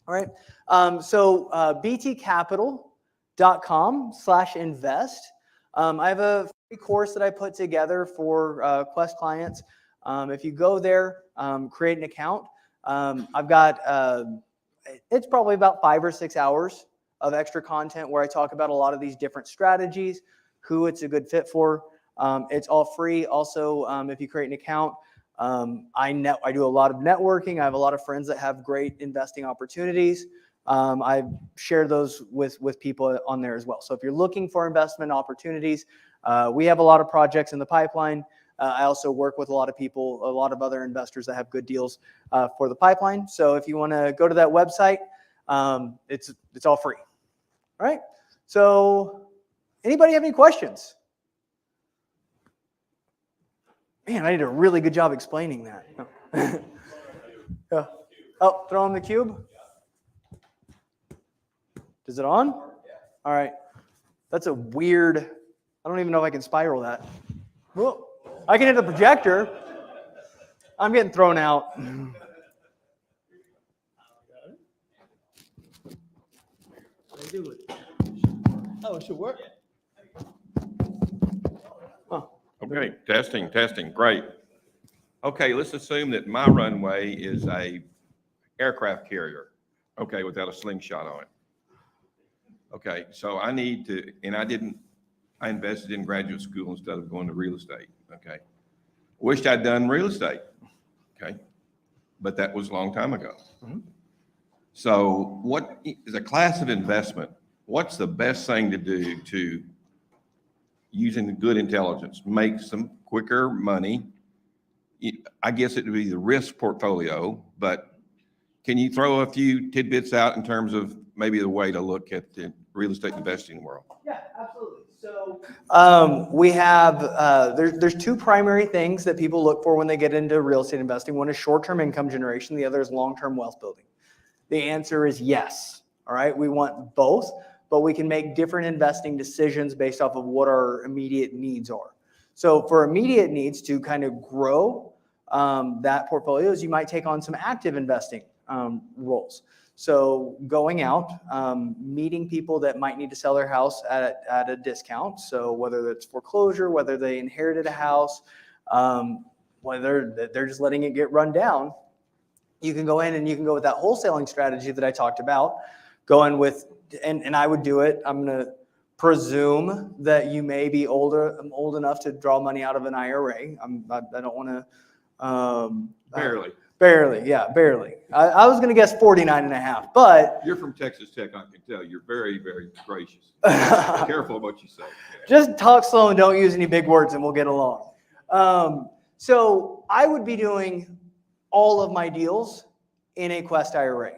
B: All right. btcapital.com/invest. I have a free course that I put together for Quest clients. If you go there, create an account. I've got, it's probably about 5 or 6 hours of extra content where I talk about a lot of these different strategies, who it's a good fit for. It's all free. Also, if you create an account, I do a lot of networking. I have a lot of friends that have great investing opportunities. I share those with people on there as well. So if you're looking for investment opportunities, we have a lot of projects in the pipeline. I also work with a lot of people, a lot of other investors that have good deals for the pipeline. So if you want to go to that website, it's all free. All right. So anybody have any questions? Man, I did a really good job explaining that. Oh, throw in the cube. Is it on? All right. That's a weird, I don't even know if I can spiral that. Whoa. I can hit the projector. I'm getting thrown out. Oh, it should work. Huh.
C: Okay, testing, great. Okay, let's assume that my runway is a aircraft carrier, okay, without a slingshot on it. Okay, so I need to, and I invested in graduate school instead of going to real estate, okay. Wished I'd done real estate, okay, but that was a long time ago.
B: Mm-hmm.
C: So what is a class of investment? What's the best thing to do to, using the good intelligence, make some quicker money? I guess it would be the risk portfolio, but can you throw a few tidbits out in terms of maybe the way to look at the real estate investing world?
B: Yeah, absolutely. So we have, there's two primary things that people look for when they get into real estate investing. One is short-term income generation. The other is long-term wealth building. The answer is yes. All right. We want both, but we can make different investing decisions based off of what our immediate needs are. So for immediate needs to kind of grow that portfolio, is you might take on some active investing roles. So going out, meeting people that might need to sell their house at a discount. So whether it's foreclosure, whether they inherited a house, whether they're just letting it get run down, you can go in and you can go with that wholesaling strategy that I talked about. Go in with, and I would do it. I'm going to presume that you may be old enough to draw money out of an IRA. I don't want to. Barely, yeah, barely. I was going to guess 49 and a half, but.
C: You're from Texas Tech, I can tell. You're very, very gracious. Careful what you say.
B: Just talk slow and don't use any big words and we'll get along. So I would be doing all of my deals in a Quest IRA.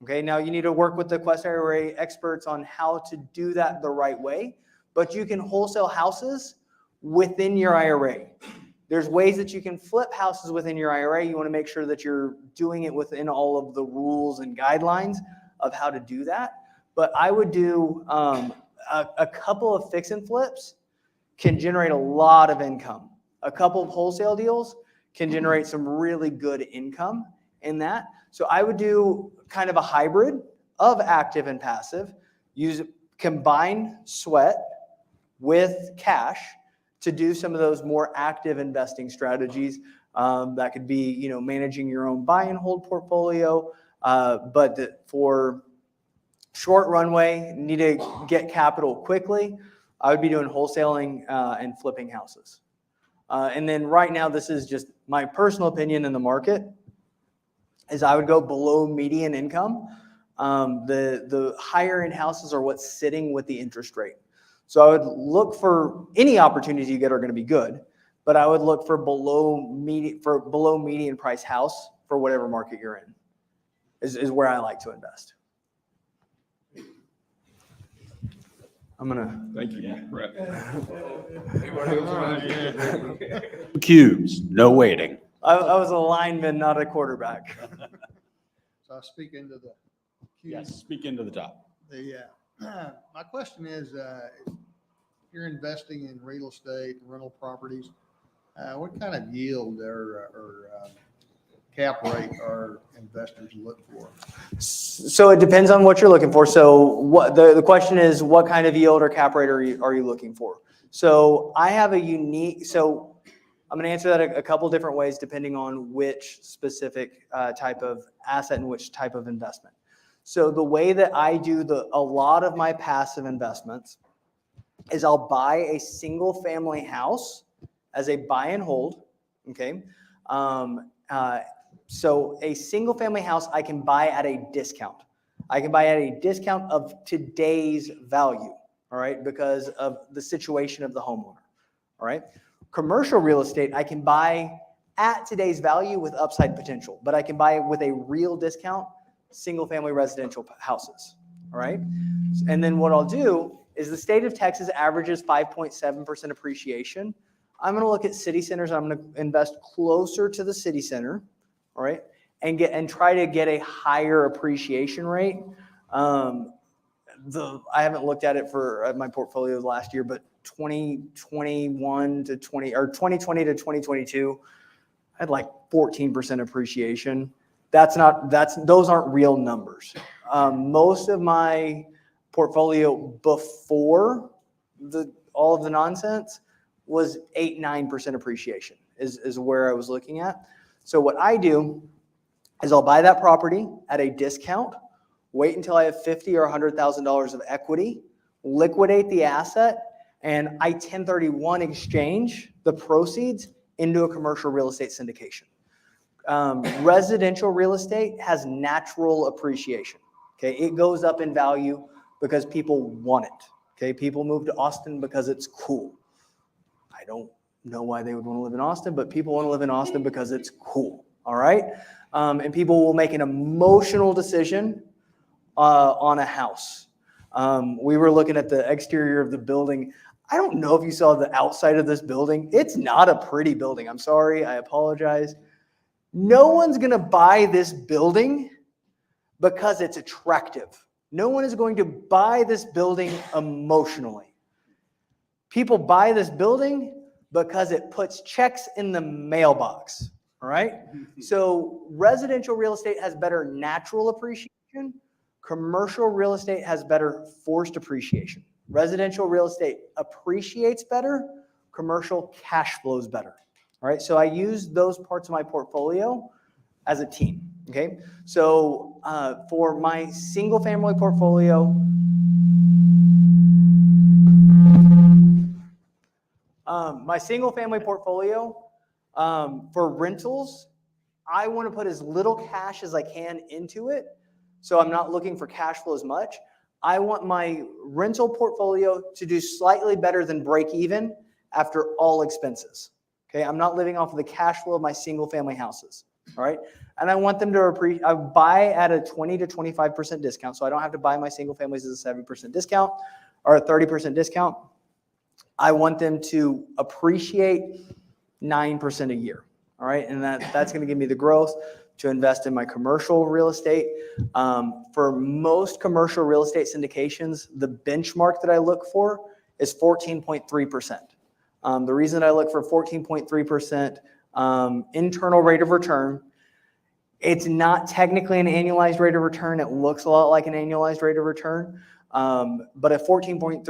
B: Okay, now you need to work with the Quest IRA experts on how to do that the right way, but you can wholesale houses within your IRA. There's ways that you can flip houses within your IRA. You want to make sure that you're doing it within all of the rules and guidelines of how to do that. But I would do a couple of fix and flips can generate a lot of income. A couple of wholesale deals can generate some really good income in that. So I would do kind of a hybrid of active and passive, combine sweat with cash to do some of those more active investing strategies. That could be, managing your own buy and hold portfolio, but for short runway, need to get capital quickly, I would be doing wholesaling and flipping houses. And then right now, this is just my personal opinion in the market, is I would go below median income. The higher end houses are what's sitting with the interest rate. So I would look for any opportunities you get are going to be good, but I would look for below median price house for whatever market you're in is where I like to invest. I'm gonna.
C: Thank you, Brett.
A: Cubes, no waiting.
B: I was a lineman, not a quarterback.
D: So I speak into the queue.
A: Yes, speak into the top.
D: My question is, if you're investing in real estate, rental properties, what kind of yield or cap rate are investors look for?
B: So it depends on what you're looking for. So what the question is, what kind of yield or cap rate are you looking for? So I have so I'm going to answer that a couple different ways depending on which specific type of asset and which type of investment. So the way that I do a lot of my passive investments is I'll buy a single family house as a buy and hold. Okay. So a single family house I can buy at a discount. I can buy at a discount of today's value. All right. Because of the situation of the homeowner. All right. Commercial real estate, I can buy at today's value with upside potential, but I can buy with a real discount single family residential houses. All right. And then what I'll do is the state of Texas averages 5.7% appreciation. I'm going to look at city centers. I'm going to invest closer to the city center. All right. And try to get a higher appreciation rate. I haven't looked at it for my portfolio last year, but 2020 to 2022, I had like 14% appreciation. Those aren't real numbers. Most of my portfolio before all of the nonsense was 8-9% appreciation is where I was looking at. So what I do is I'll buy that property at a discount, wait until I have $50,000 or $100,000 of equity, liquidate the asset, and I 1031 exchange the proceeds into a commercial real estate syndication. Residential real estate has natural appreciation. Okay, it goes up in value because people want it. Okay, people move to Austin because it's cool. I don't know why they would want to live in Austin, but people want to live in Austin because it's cool. All right, and people will make an emotional decision on a house. We were looking at the exterior of the building. I don't know if you saw the outside of this building. It's not a pretty building. I'm sorry. I apologize. No one's going to buy this building because it's attractive. No one is going to buy this building emotionally. People buy this building because it puts checks in the mailbox. All right. So residential real estate has better natural appreciation appreciation. Commercial real estate has better forced appreciation. Residential real estate appreciates better. Commercial cash flows better. All right, so I use those parts of my portfolio as a team. Okay, so for my single family portfolio, for rentals, I want to put as little cash as I can into it, so I'm not looking for cash flow as much. I want my rental portfolio to do slightly better than break even after all expenses. Okay, I'm not living off of the cash flow of my single family houses. All right, and I want them to I buy at a 20 to 25% discount, so I don't have to buy my single families as a 7% discount or a 30% discount. I want them to appreciate 9% a year. All right, and that's going to give me the growth to invest in my commercial real estate. For most commercial real estate syndications, the benchmark that I look for is 14.3%. The reason I look for 14.3% internal rate of return, it's not technically an annualized rate of return. It looks a lot like an annualized rate of return, but a 14.3%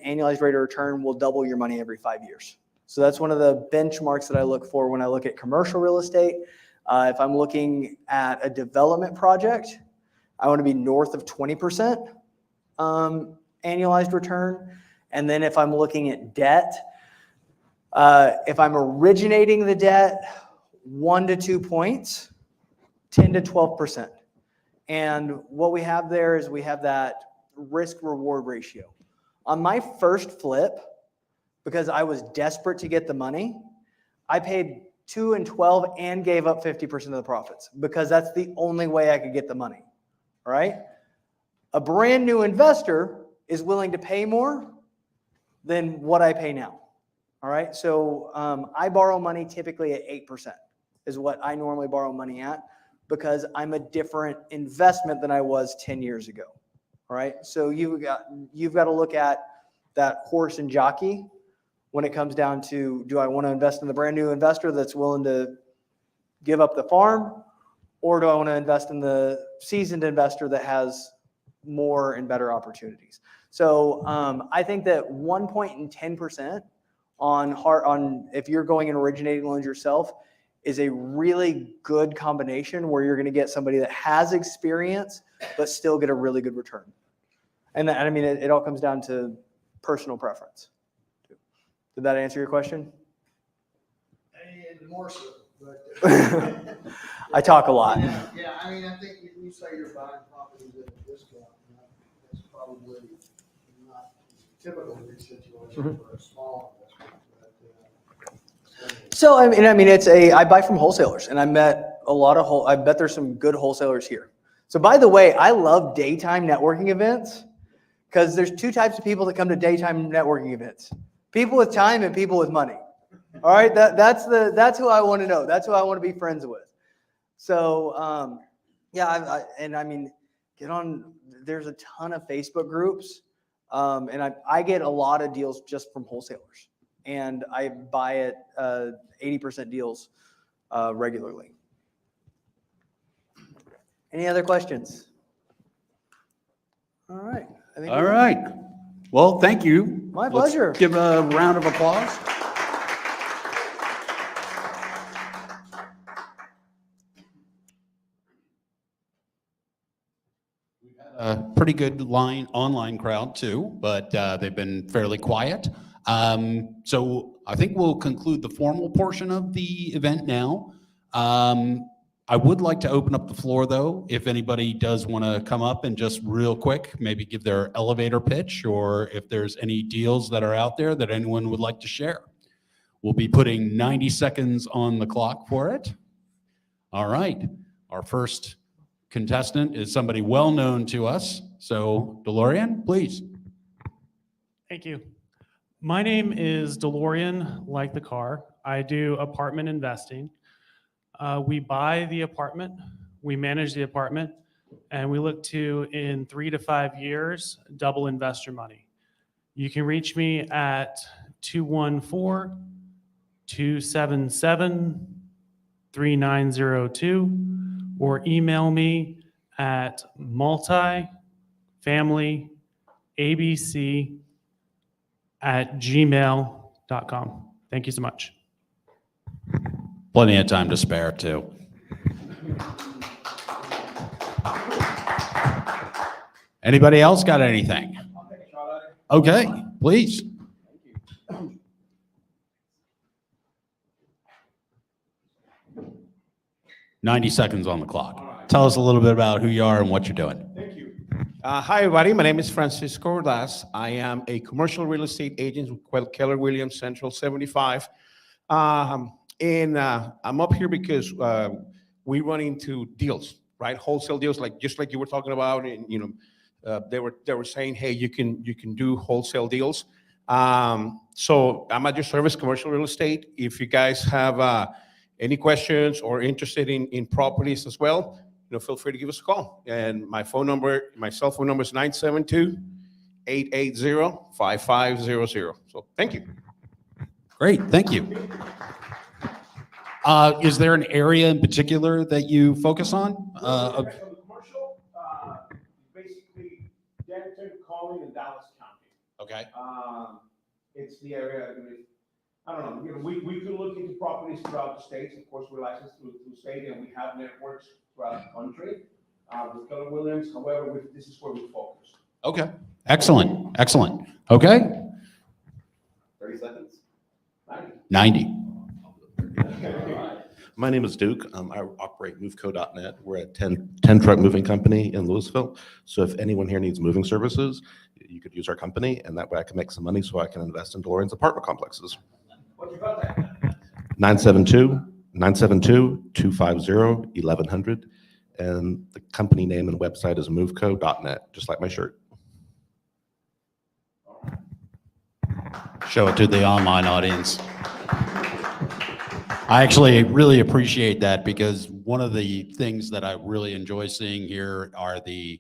B: annualized rate of return will double your money every 5 years. So that's one of the benchmarks that I look for when I look at commercial real estate. If I'm looking at a development project, I want to be north of 20% annualized return. And then if I'm looking at debt, if I'm originating the debt, 1 to 2 points, 10 to 12%. And what we have there is we have that risk reward ratio. On my first flip, because I was desperate to get the money, I paid 2 and 12 and gave up 50% of the profits because that's the only way I could get the money. All right. A brand new investor is willing to pay more than what I pay now. All right. So I borrow money typically at 8% is what I normally borrow money at because I'm a different investment than I was 10 years ago. All right. So you've got to look at that horse and jockey when it comes down to, do I want to invest in the brand new investor that's willing to give up the farm, or do I want to invest in the seasoned investor that has more and better opportunities? So I think that 1 point and 10% on if you're going and originating loans yourself is a really good combination where you're going to get somebody that has experience but still get a really good return. And I mean, it all comes down to personal preference. Did that answer your question?
D: And more so, but
B: I talk a lot.
D: Yeah, I mean, I think when you say you're buying properties at a discount, that's probably not typical in this situation for a small investment.
B: So I mean, I buy from wholesalers, and I met a lot of I bet there's some good wholesalers here. So by the way, I love daytime networking events because there's 2 types of people that come to daytime networking events: people with time and people with money. All right, that's who I want to know. That's who I want to be friends with. So yeah, I mean, get on. There's a ton of Facebook groups, and I get a lot of deals just from wholesalers, and I buy at 80% deals regularly. Any other questions? All right.
A: All right. Well, thank you.
B: My pleasure.
A: Let's give a round of applause. A pretty good online crowd too, but they've been fairly quiet. So I think we'll conclude the formal portion of the event now. I would like to open up the floor though, if anybody does want to come up and just real quick, maybe give their elevator pitch, or if there's any deals that are out there that anyone would like to share. We'll be putting 90 seconds on the clock for it. All right. Our first contestant is somebody well known to us. So DeLorean, please.
E: Thank you. My name is DeLorean, like the car. I do apartment investing. We buy the apartment, we manage the apartment, and we look to, in 3 to 5 years, double investor money. You can reach me at 214-277-3902 or email me at multifamilyabc@gmail.com. Thank you so much.
A: Plenty of time to spare, too. Anybody else got anything? Okay, please. 90 seconds on the clock. Tell us a little bit about who you are and what you're doing.
F: Thank you. Hi, everybody. My name is Francisco Ordaz. I am a commercial real estate agent with Keller Williams Central 75. I'm up here because we run into deals, right? Wholesale deals, just like you were talking about, and they were saying, hey, you can do wholesale deals. So I'm at your service, commercial real estate. If you guys have any questions or interested in properties as well, feel free to give us a call. And my cell phone number is 972-880-5500. So thank you.
A: Great, thank you. Is there an area in particular that you focus on?
F: So the commercial, basically, Denton, Collin, and Dallas County.
A: Okay.
F: It's the area. I don't know. We could look into properties throughout the states. Of course, we're licensed through the state, and we have networks throughout the country with Keller Williams. However, this is where we focus.
A: Okay. Excellent. Excellent. Okay.
F: 30 seconds.
A: 90.
G: My name is Duke. I operate MoveCo.net. We're a 10 truck moving company in Louisville. So if anyone here needs moving services, you could use our company, and that way I can make some money so I can invest in DeLorean's apartment complexes.
F: What's your contact?
G: 972-250-1100. And the company name and website is MoveCo.net, just like my shirt.
A: Show it to the online audience. I actually really appreciate that, because one of the things that I really enjoy seeing here are the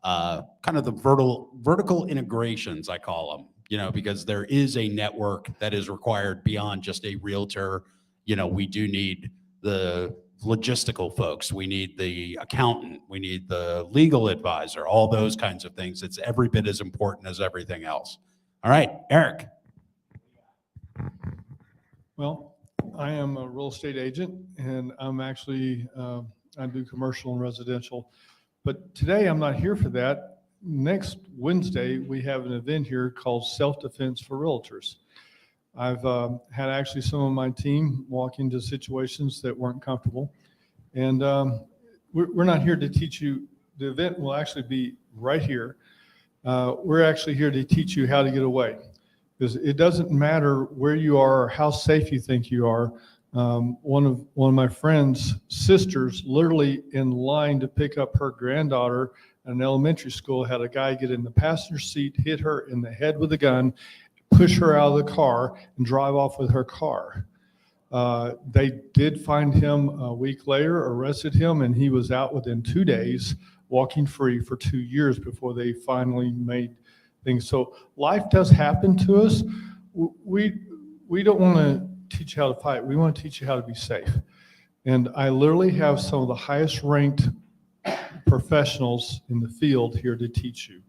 A: kind of the vertical integrations, I call them, because there is a network that is required beyond just a realtor. We do need the logistical folks. We need the accountant. We need the legal advisor, all those kinds of things. It's every bit as important as everything else. All right, Eric.
H: Well, I am a real estate agent, and I'm actually, I do commercial and residential. But today I'm not here for that. Next Wednesday, we have an event here called Self-Defense for Realtors. I've had actually some of my team walk into situations that weren't comfortable. And we're not here to teach you. The event will actually be right here. We're actually here to teach you how to get away. Because it doesn't matter where you are or how safe you think you are. One of my friend's sisters, literally in line to pick up her granddaughter at an elementary school, had a guy get in the passenger seat, hit her in the head with a gun, push her out of the car, and drive off with her car. They did find him a week later, arrested him, and he was out within 2 days, walking free for 2 years before they finally made things. So life does happen to us. We don't want to teach you how to fight. We want to teach you how to be safe. And I literally have some of the highest ranked professionals in the field here to teach you.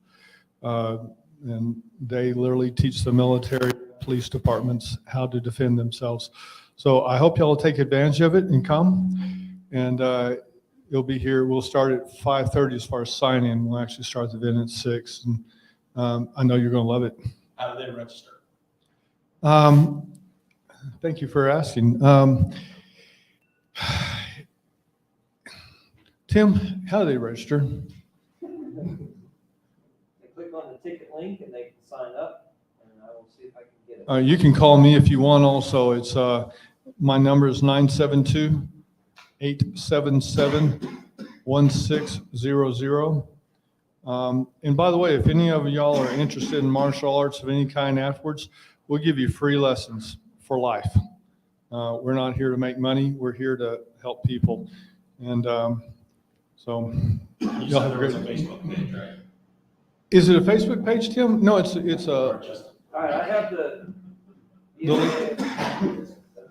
H: And they literally teach the military, police departments how to defend themselves. So I hope y'all will take advantage of it and come. And you'll be here. We'll start at 5:30 as far as sign-in. We'll actually start the event at 6. And I know you're going to love it.
A: How do they register?
H: Thank you for asking. Tim, how do they register?
I: They click on the ticket link and they can sign up, and I will see if I can get it.
H: You can call me if you want also. It's my number is 972-877-1600. And by the way, if any of y'all are interested in martial arts of any kind afterwards, we'll give you free lessons for life. We're not here to make money. We're here to help people. And so y'all have a great
A: Facebook page, right?
H: Is it a Facebook page, Tim? No, it's a.
I: All right, I have the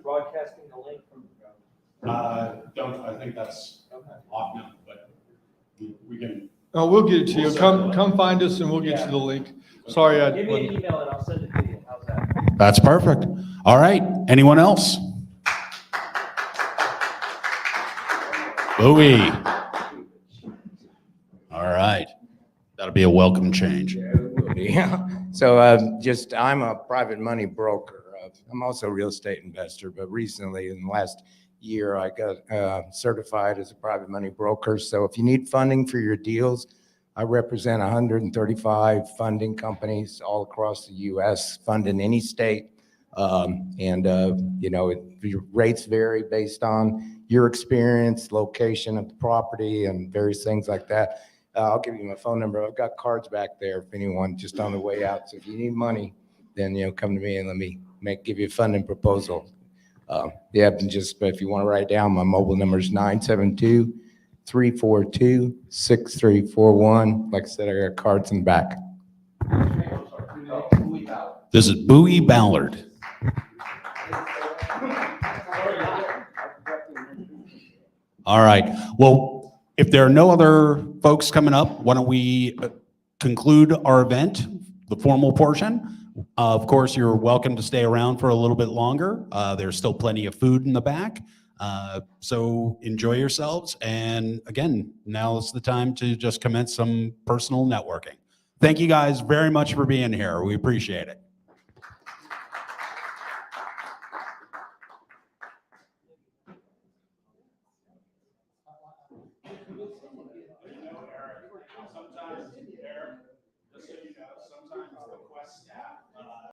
I: broadcasting the link from.
A: Don't, I think that's off now, but We can.
H: Oh, we'll get it to you.
A: We'll set
H: Come,
A: the link.
H: come find us and we'll get you the link. Sorry, I.
I: Give me an email and I'll send it to you. How's that?
A: That's perfect. All right. Anyone else? Bowie. All right. That'll be a welcome change.
J: Yeah. So I'm a private money broker. I'm also a real estate investor, but recently in the last year, I got certified as a private money broker. So if you need funding for your deals, I represent 135 funding companies all across the U.S., fund in any state. Your rates vary based on your experience, location of the property, and various things like that. I'll give you my phone number. I've got cards back there if anyone just on the way out. So if you need money, then, come to me and let me give you a funding proposal. But if you want to write down, my mobile number is 972-342-6341. Like I said, I got cards in the back.
A: This is Bowie Ballard. All right. Well, if there are no other folks coming up, why don't we conclude our event, the formal portion. Of course, you're welcome to stay around for a little bit longer. There's still plenty of food in the back. So enjoy yourselves. And again, now is the time to just commence some personal networking. Thank you guys very much for being here. We appreciate it. Sometimes, Eric, just so you know, sometimes the Quest staff